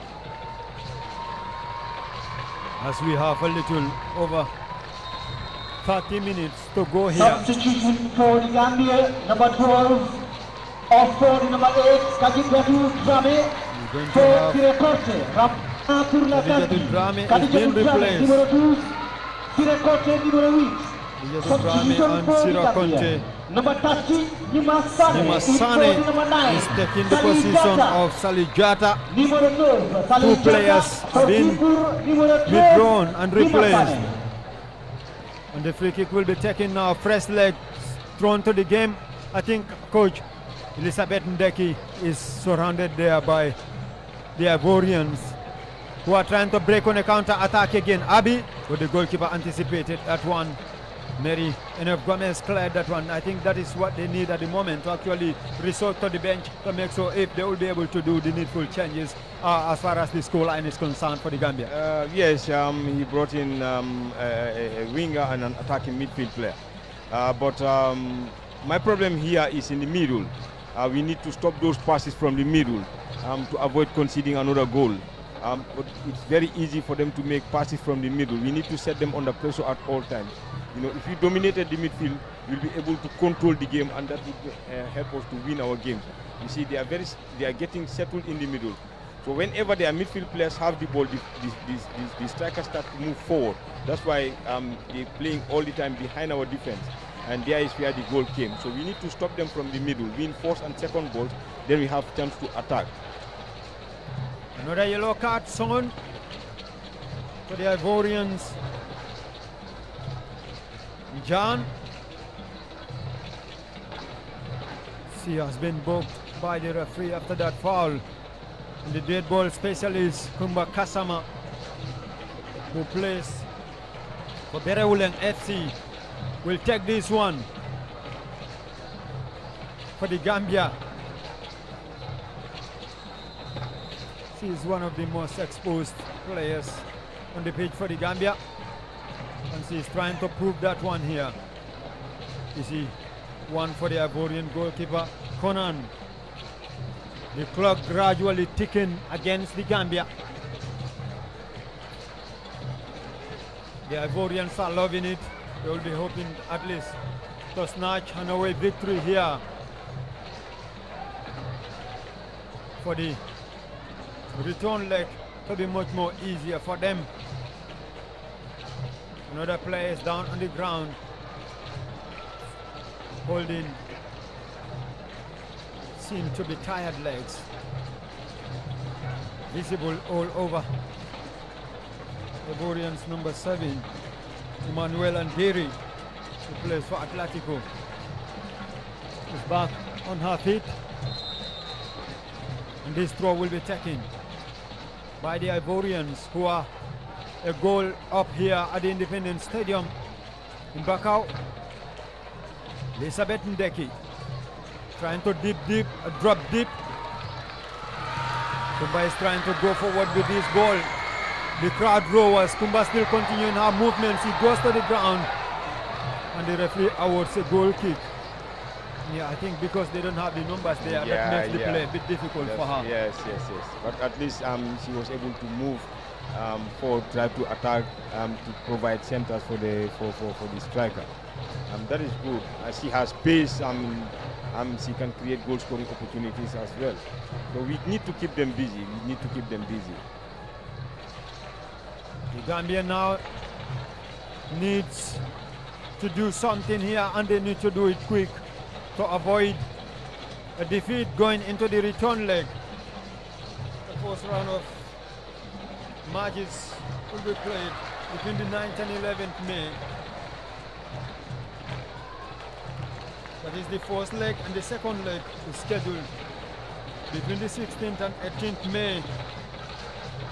As we have a little over 30 minutes to go here. Substitution for the Gambia, number 12. Off for the number 8, Kadijatu Drame. For Sirekote, Kadijatu Drame is being replaced. Numero 2, Sirekote, numero 8. Kadijatu Drame and Sirekote. Number 30, Nimasane is taking the position of Salijata. Two players have been withdrawn and replaced. And the free kick will be taken now. Fresh leg thrown to the game. I think Coach Elizabeth Ndeki is surrounded there by the Ivorians, who are trying to break on a counter attack again. Abi, but the goalkeeper anticipated that one. Mary and Gomez cleared that one. I think that is what they need at the moment, to actually resort to the bench to make sure if they will be able to do the needful changes as far as the scoreline is concerned for the Gambia. Yes, he brought in a winger and an attacking midfield player. But my problem here is in the middle. We need to stop those passes from the middle to avoid conceding another goal. But it's very easy for them to make passes from the middle. We need to set them under pressure at all times. You know, if we dominated the midfield, we'll be able to control the game, and that would help us to win our games. You see, they are getting settled in the middle. So whenever their midfield players have the ball, the strikers start to move forward. That's why they're playing all the time behind our defense, and there is where the goal came. So we need to stop them from the middle, win first and second balls, then we have chance to attack. Another yellow card, Son, for the Ivorians. John. She has been booked by the referee after that foul. And the dead ball specialist, Kumba Kasama, who plays for Berewuleng FC, will take this one for the Gambia. She is one of the most exposed players on the pitch for the Gambia, and she is trying to prove that one here. You see, one for the Ivorian goalkeeper, Conan. The clock gradually ticking against the Gambia. The Ivorians are loving it. They will be hoping at least to snatch an away victory here for the return leg to be much more easier for them. Another player is down on the ground, holding seem to be tired legs, visible all over. Ivorians number 7, Emmanuel Andiri, who plays for Atletico, is back on her feet, and this throw will be taken by the Ivorians, who are a goal up here at the Independence Stadium in Bakau. Elizabeth Ndeki trying to drop deep. Kumba is trying to go forward with this ball. The crowd roars. Kumba still continuing her movements. He goes to the ground, and the referee awards a goal kick. Yeah, I think because they don't have the numbers there, that makes the play a bit difficult for her. Yes. But at least she was able to move forward, try to attack, to provide centers for the striker. That is good. She has pace. She can create goal scoring opportunities as well. So we need to keep them busy. The Gambia now needs to do something here, and they need to do it quick to avoid a defeat going into the return leg. The first round of matches will be played between the 9th and 11th May. That is the first leg, and the second leg is scheduled between the 16th and 18th May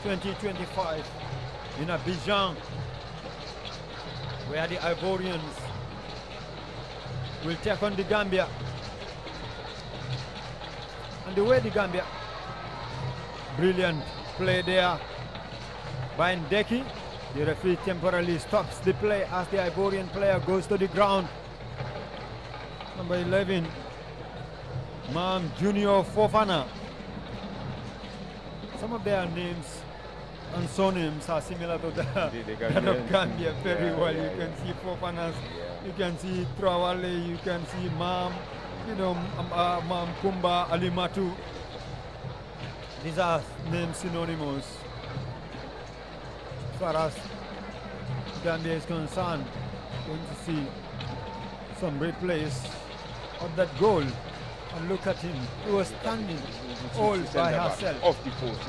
2025 in Abidjan, where the Ivorians will take on the Gambia. And the way the Gambia, brilliant play there by Ndeki. The referee temporarily stops the play as the Ivorian player goes to the ground. Number 11, Mam Junior Fofana. Some of their names and surnames are similar to that of Gambia very well. You can see Fofanas, you can see Trawale, you can see Mam, Mam Kumba, Alimatu. These are names synonymous as far as Gambia is concerned. Going to see some replays of that goal. And look at him, he was standing all by herself. Off the post,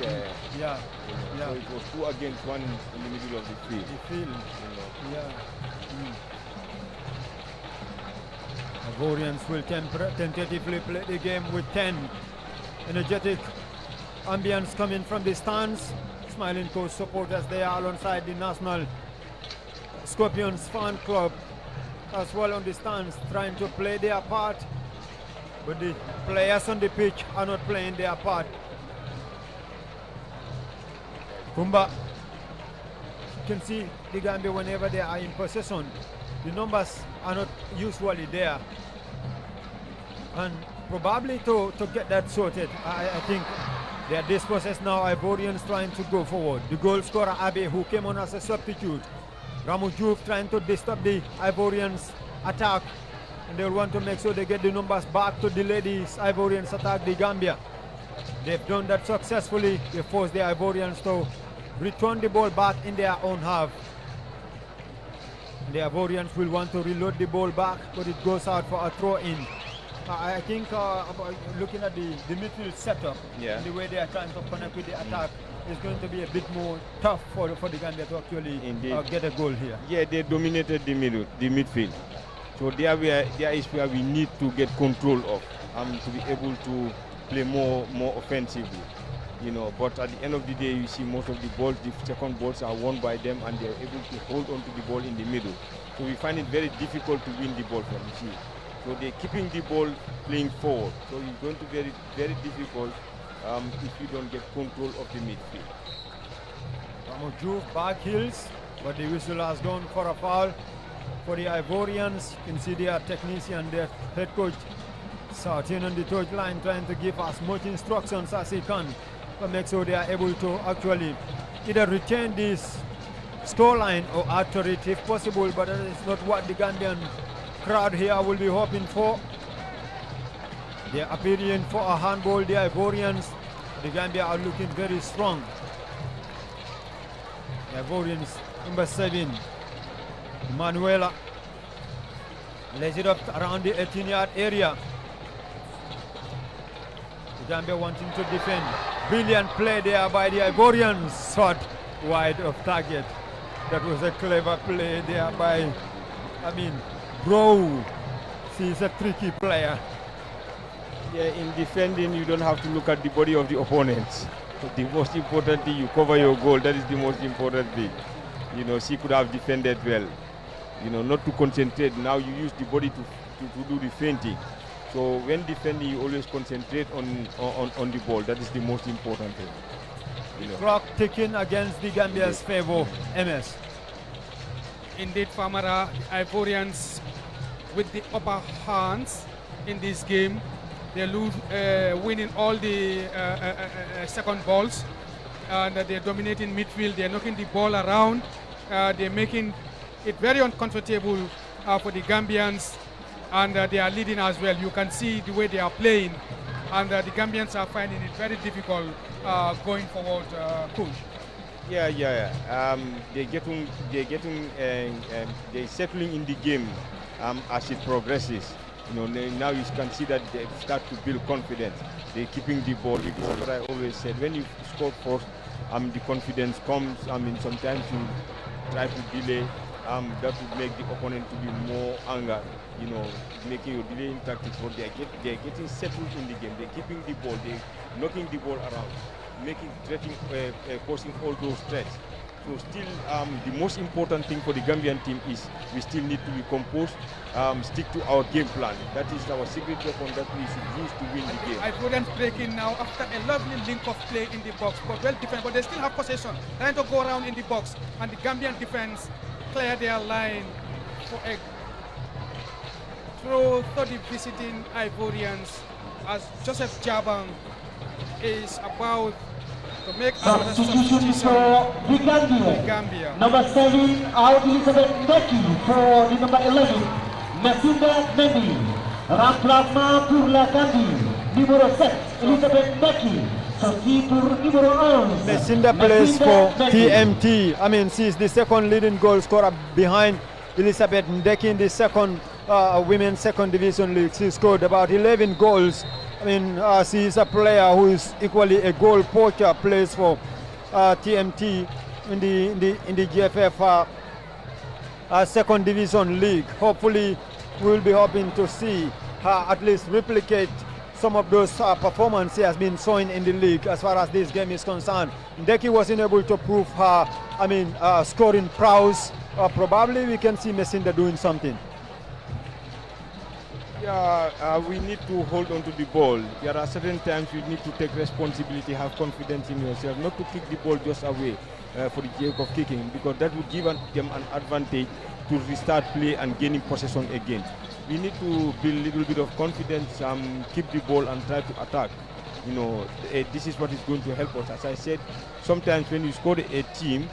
Yeah. So it was 2 against 1 in the middle of the field. Yeah. Ivorians will tentatively play the game with 10. Energetic ambience coming from the stands. Smiling Coast supporters there alongside the National Scorpions fan club as well on the stands, trying to play their part. But the players on the pitch are not playing their part. Kumba, you can see the Gambia whenever they are in possession, the numbers are not usually there. And probably to get that sorted, I think they are dispossessed now. Ivorians trying to go forward. The goal scorer Abe, who came on as a substitute. Ramu Diouf trying to disturb the Ivorians attack. And they'll want to make sure they get the numbers back to delay these Ivorians attack the Gambia. They've done that successfully. They forced the Ivorians to return the ball back in their own half. And the Ivorians will want to reload the ball back, but it goes out for a throw-in. I think looking at the midfield setup, the way they are trying to connect with the attack, is going to be a bit more tough for the Gambia to actually get a goal here. Yeah, they dominated the midfield. So there is where we need to get control of, to be able to play more offensively. But at the end of the day, you see most of the balls, the second balls are won by them, and they are able to hold on to the ball in the middle. So we find it very difficult to win the ball from the field. So they're keeping the ball playing forward. So it's going to be very, very difficult if you don't get control of the midfield. Ramoju back heels, but the whistle has gone for a foul. For the Ivorians, you can see their technician, their head coach, starting on the touch line, trying to give as much instructions as he can to make sure they are able to actually either retain this scoreline or add to it if possible, but that is not what the Gambian crowd here will be hoping for. They are appealing for a handball. The Ivorians, the Gambia are looking very strong. The Ivorians, number 7. Manuela lays it up around the 18-yard area. The Gambia wanting to defend. Brilliant play there by the Ivorians. Shot wide of target. That was a clever play there by, Bro. He's a tricky player. Yeah, in defending, you don't have to look at the body of the opponent. The most important thing, you cover your goal. That is the most important thing. She could have defended well. Not to concentrate. Now you use the body to do the feinting. So when defending, you always concentrate on the ball. That is the most important thing. Clock ticking against the Gambia's favor. MS. Indeed, Famara, Ivorians with the upper hands in this game. They winning all the second balls, and they're dominating midfield. They're knocking the ball around. They're making it very uncomfortable for the Gambians, and they are leading as well. You can see the way they are playing, and the Gambians are finding it very difficult going forward, Coach. They're settling in the game as it progresses. Now you can see that they start to build confidence. They're keeping the ball. Because what I always said, when you score first, the confidence comes. Sometimes you try to delay. That would make the opponent to be more anger, making your delaying tactics. But they're getting settled in the game. They're keeping the ball. They're knocking the ball around, causing all those threats. So still, the most important thing for the Gambian team is we still need to be composed, stick to our game plan. That is our secret weapon that we should use to win the game. Ivorians breaking now after a lovely link of play in the box, but well defended. But they still have possession, trying to go around in the box, and the Gambian defense clear their line for a throw to the visiting Ivorians, as Joseph Jabang is about to make another Substitution substitution for the for Gambia. Gambia. Number 7, out Elizabeth Becky for the number 11, Messinda Mendy. Remplacement pour la Gambie. Numéro 7, Elizabeth Becky. Sortie pour numéro 11. Messinda plays for Mendy. TMT. I mean, she's the second leading goal scorer behind Elizabeth Ndeki in the second women's second division league. She scored about 11 goals. I mean, she is a player who is equally a goal poacher. Plays for TMT in the GFF second division league. Hopefully, we'll be hoping to see her at least replicate some of those performances she has been showing in the league as far as this game is concerned. Ndeki wasn't able to prove her, scoring prowess. Probably we can see Messinda doing something. Yeah, we need to hold on to the ball. There are certain times you need to take responsibility, have confidence in yourself, not to kick the ball just away for the sake of kicking, because that would give them an advantage to restart play and gaining possession again. We need to build a little bit of confidence, keep the ball and try to attack. You know, this is what is going to help us. As I said, sometimes when you score a team,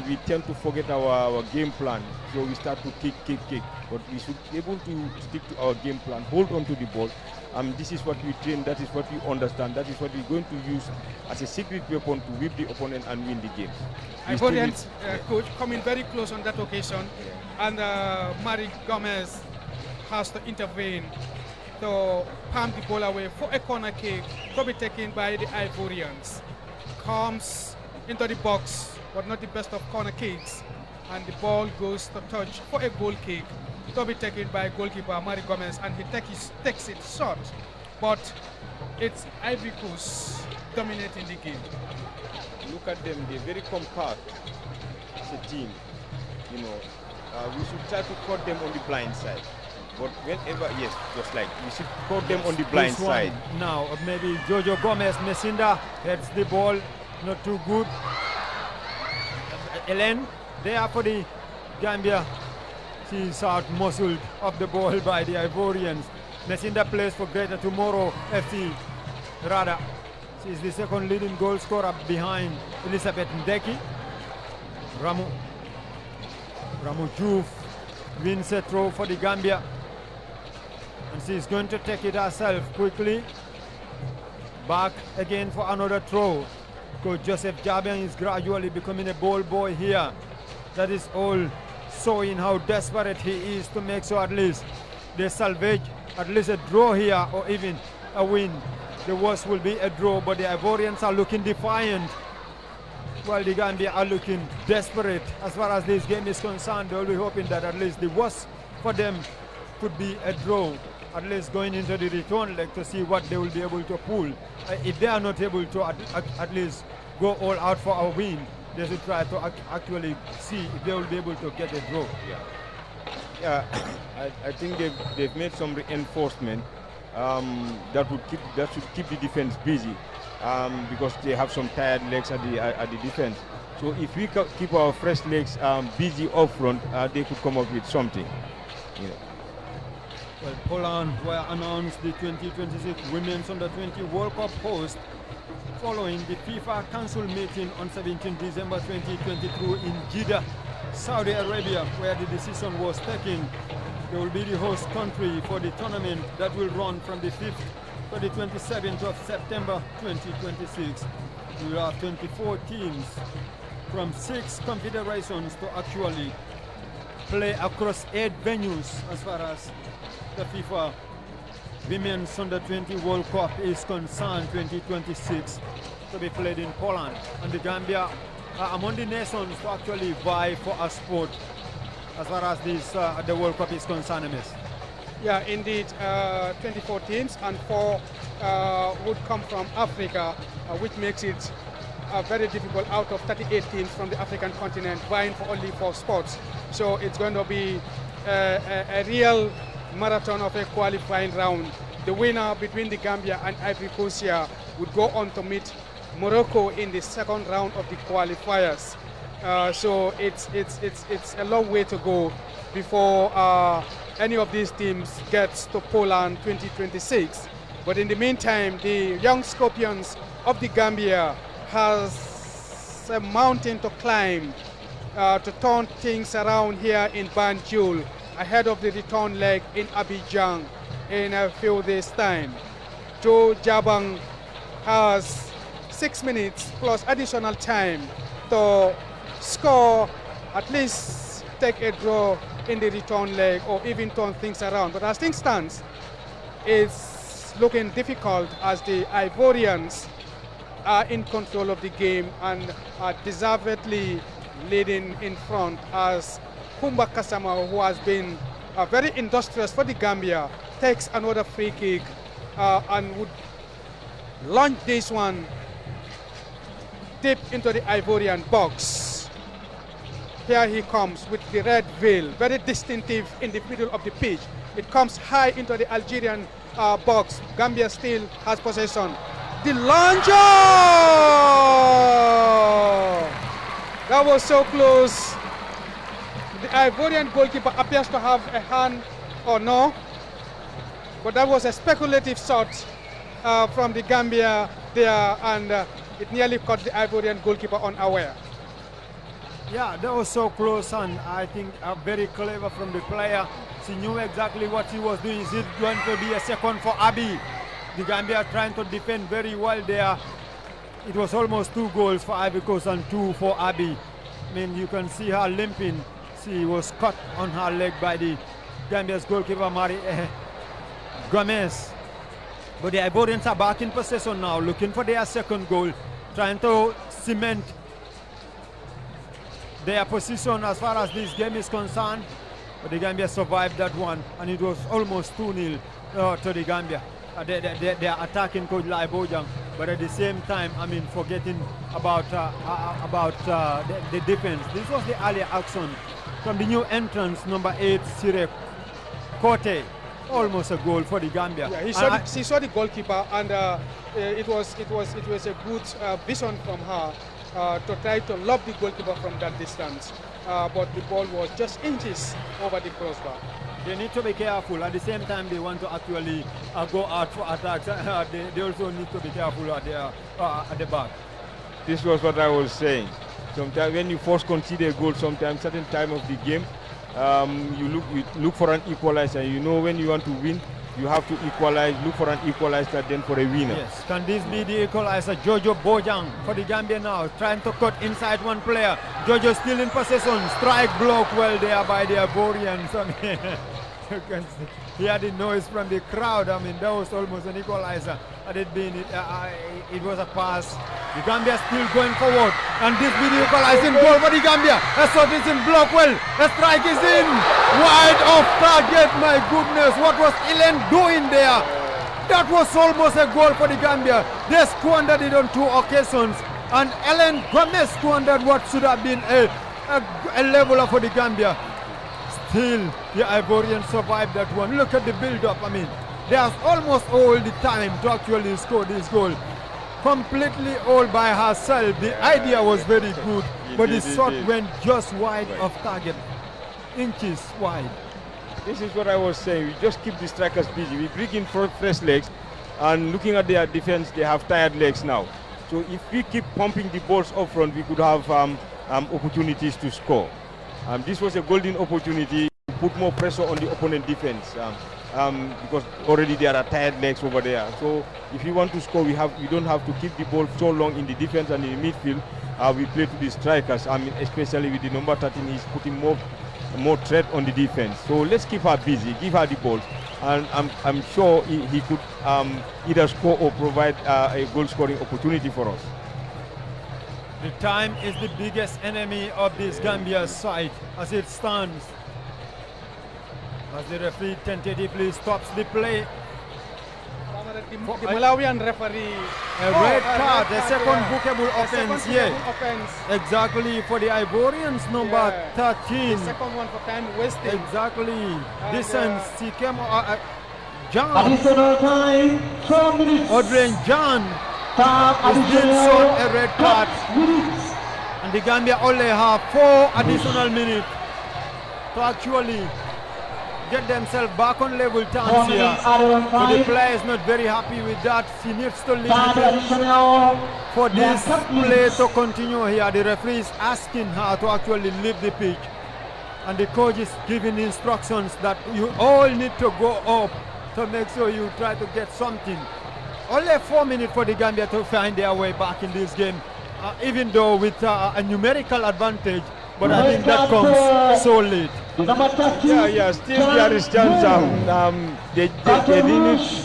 we tend to forget our game plan, so we start to kick. But we should be able to stick to our game plan, hold on to the ball. This is what we train, that is what we understand, that is what we're going to use as a secret weapon to whip the opponent and win the game. Ivorians coach coming very close on that occasion, and Mari Gomez has to intervene to palm the ball away for a corner kick to be taken by the Ivorians. Comes into the box, but not the best of corner kicks, and the ball goes to touch for a goal kick to be taken by goalkeeper Mari Gomez, and he takes it short, but it's Ivory Coast dominating the game. Look at them, they're very compact as a team. You know, we should try to cut them on the blind side. But whenever, yes, just like, we should cut them on the blind side. Now, maybe Jojo Gomez, Messinda heads the ball, not too good. Ellen, there for the Gambia. She's out muscled off the ball by the Ivorians. Messinda plays for Greater Tomorrow FC. Rada, she's the second leading goal scorer behind Elizabeth Ndeki. Ramu Juf wins a throw for the Gambia. And she's going to take it herself quickly. Back again for another throw. Coach Joseph Jabian is gradually becoming a ball boy here. That is all showing how desperate he is to make sure at least they salvage at least a draw here or even a win. The worst will be a draw, but the Ivorians are looking defiant while the Gambia are looking desperate as far as this game is concerned. They'll be hoping that at least the worst for them could be a draw, at least going into the return leg to see what they will be able to pull. If they are not able to at least go all out for a win, they should try to actually see if they will be able to get a draw. Yeah, I think they've made some reinforcement that should keep the defense busy, because they have some tired legs at the defense. So if we keep our fresh legs busy up front, they could come up with something. You know. Well, Poland were announced the 2026 Women's Under-20 World Cup host following the FIFA Council meeting on 17 December 2022 in Jeddah, Saudi Arabia, where the decision was taken. They will be the host country for the tournament that will run from the 5th to the 27th of September 2026. We will have 24 teams from 6 confederations to actually play across 8 venues as far as the FIFA Women's Under-20 World Cup is concerned, 2026, to be played in Poland. And the Gambia are among the nations to actually vie for a sport as far as this the World Cup is concerned, Miss. Yeah, indeed, 24 teams, and 4 would come from Africa, which makes it very difficult out of 38 teams from the African continent vying for only 4 spots. So it's going to be a real marathon of a qualifying round. The winner between the Gambia and Ivory Coast here would go on to meet Morocco in the second round of the qualifiers. So it's a long way to go before any of these teams gets to Poland 2026. But in the meantime, the young Scorpions of the Gambia has a mountain to climb to turn things around here in Banjul ahead of the return leg in Abidjan in a few days' time. Joe Jabang has 6 minutes plus additional time to score, at least take a draw in the return leg or even turn things around. But as things stands, it's looking difficult as the Ivorians are in control of the game and are deservedly leading in front as Kumba Kasama, who has been very industrious for the Gambia, takes another free kick and would launch this one deep into the Ivorian box. Here he comes with the red veil, very distinctive in the middle of the pitch. It comes high into the Algerian box. Gambia still has possession. The launcher! That was so close. The Ivorian goalkeeper appears to have a hand or no, but that was a speculative shot from the Gambia there, and it nearly caught the Ivorian goalkeeper unaware. Yeah, that was so close, and I think very clever from the player. He knew exactly what he was doing. Is it going to be a second for Abi? The Gambia trying to defend very well there. It was almost 2 goals for Ivory Coast and 2 for Abi. I mean, you can see her limping. She was cut on her leg by the Gambia's goalkeeper, Mari Gomez. But the Ivorians are back in possession now, looking for their second goal, trying to cement their position as far as this game is concerned. But the Gambia survived that one, and it was almost 2-0 to the Gambia. They are attacking Coach Lai Bojang, but at the same time, I mean, forgetting about the defense. This was the earlier action from the new entrance, number 8, Sire Côte. Almost a goal for the Gambia. Yeah, he saw the goalkeeper, and it was a good vision from her to try to lob the goalkeeper from that distance. But the ball was just inches over the crossbar. They need to be careful. At the same time, they want to actually go out for attacks. They also need to be careful at the back. This was what I was saying. Sometimes when you first concede a goal, sometimes certain time of the game, you look for an equalizer. You know, when you want to win, you have to equalize, look for an equalizer, then for a winner. Yes. Can this be the equalizer? Jojo Bojang for the Gambia now, trying to cut inside one player. Jojo still in possession. Strike block well there by the Ivorians. I mean, you can see, he had the noise from the crowd. I mean, that was almost an equalizer. Had it been, it was a pass. The Gambia still going forward, and this be the equalizing goal for the Gambia. A shot is in block well. A strike is in wide off target. My goodness, what was Elen doing there? That was almost a goal for the Gambia. They squandered it on 2 occasions, and Ellen Gomez squandered what should have been a leveler for the Gambia. Still, the Ivorians survived that one. Look at the build-up. I mean, there's almost all the time to actually score this goal. Completely all by herself. The idea was very good, but the shot went just wide of target, inches wide. This is what I was saying. We just keep the strikers busy. We bring in fresh legs, and looking at their defense, they have tired legs now. So if we keep pumping the balls up front, we could have opportunities to score. This was a golden opportunity to put more pressure on the opponent defense. Because already there are tired legs over there. So if you want to score, we don't have to keep the ball so long in the defense and in the midfield. We play to the strikers. I mean, especially with the number 13, he's putting more threat on the defense. So let's keep her busy, give her the ball, and I'm sure he could either score or provide a goal-scoring opportunity for us. The time is the biggest enemy of this Gambia side as it stands. As the referee tentatively stops the play. The Malawian referee. A red card, a second bookable offense. Exactly, for the Ivorians, number 13. The second one for time wasting. Exactly. Distance, he came John. Additional time, 4 minutes. Adrian John Time is being shown a red card. And the Gambia only have 4 additional minutes to actually get themselves back on level 4 terms here. minutes added on So the 5. player is not very happy with that. He needs to leave Time it additional. for this complete. play to continue here. The referee is asking her to actually leave the pitch. And the coach is giving instructions that you all need to go up to make sure you try to get something. Only 4 minutes for the Gambia to find their way back in this game, even though with a numerical advantage, but I think that comes so late. Number 30. Yeah, still there is chance. They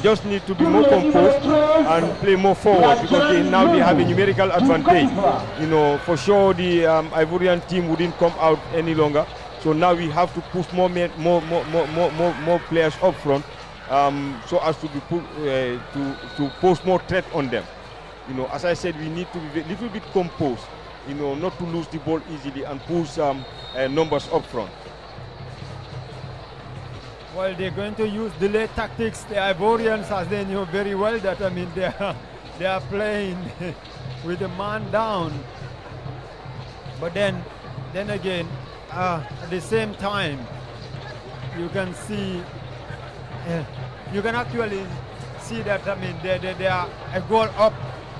just need to be more composed and play more forward because they have a numerical advantage. You know, for sure the Ivorian team wouldn't come out any longer. So now we have to push more players up front, so as to be to pose more threat on them. You know, as I said, we need to be a little bit composed. You know, not to lose the ball easily and push numbers up front. Well, they're going to use delay tactics. The Ivorians, as they know very well, that I mean they are playing with a man down. But then again, at the same time, you can see, you can actually see that I mean they are a goal up,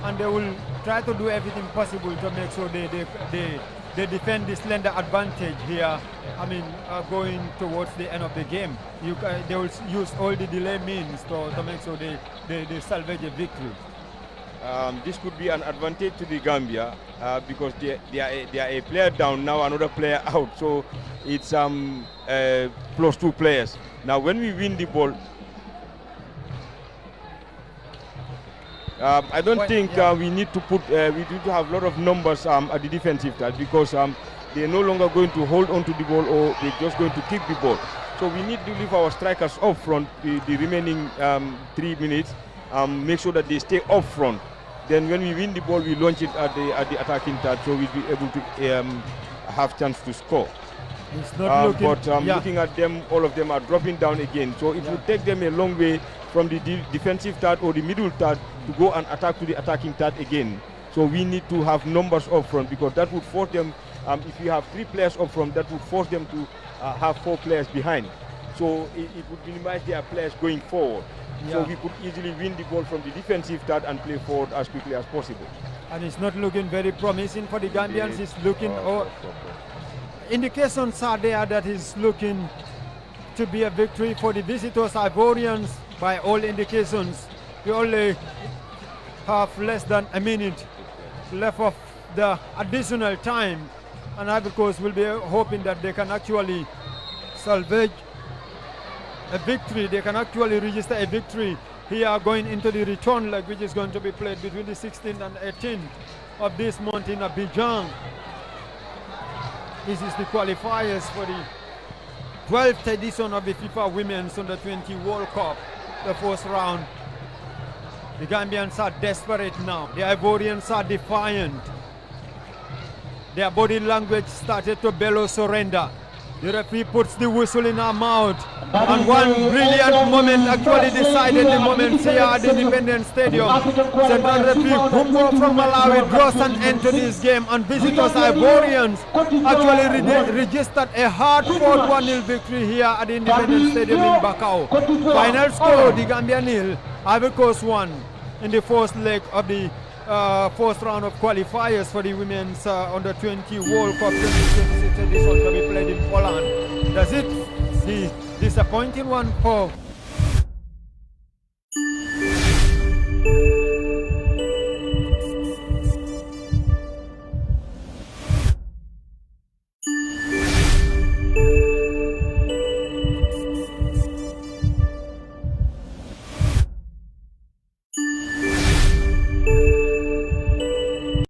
and they will try to do everything possible to make sure they defend this slender advantage here. I mean, going towards the end of the game, they will use all the delay means to make sure they salvage a victory. This could be an advantage to the Gambia because they are a player down now, another player out. So it's plus 2 players. Now, when we win the ball, I don't think we need to put we need to have a lot of numbers at the defensive side because they're no longer going to hold on to the ball or they're just going to kick the ball. So we need to leave our strikers up front the remaining 3 minutes. Make sure that they stay up front. Then when we win the ball, we launch it at the attacking third, so we'll be able to have chance to score. It's not looking at them, all of them are dropping down again. So it will take them a long way from the defensive third or the middle third to go and attack to the attacking third again. So we need to have numbers up front because that would force them, if we have 3 players up front, that would force them to have 4 players behind. So it would minimize their players going forward. So we could easily win the ball from the defensive third and play forward as quickly as possible. And it's not looking very promising for the Gambians. It's looking, indications are there that it's looking to be a victory for the visitors, Ivorians, by all indications. We only have less than a minute left of the additional time, and Ivory Coast will be hoping that they can actually salvage a victory. They can actually register a victory here going into the return leg, which is going to be played between the 16th and 18th of this month in Abidjan. This is the qualifiers for the 12th edition of the FIFA Women's Under-20 World Cup, the first round. The Gambians are desperate now. The Ivorians are defiant. Their body language started to bellow surrender. The referee puts the whistle in her mouth. And one brilliant moment actually decided the moments here at the Independence Stadium. Central referee Kumbo from Malawi draws an end to this game, and visitors Ivorians actually registered a hard-fought 1-0 victory here at the Independence Stadium in Bakau. Final score, the Gambia 0, Ivory Coast 1 in the first leg of the first round of qualifiers for the Women's Under-20 World Cup 2026 edition to be played in Poland. That's it. The disappointing one for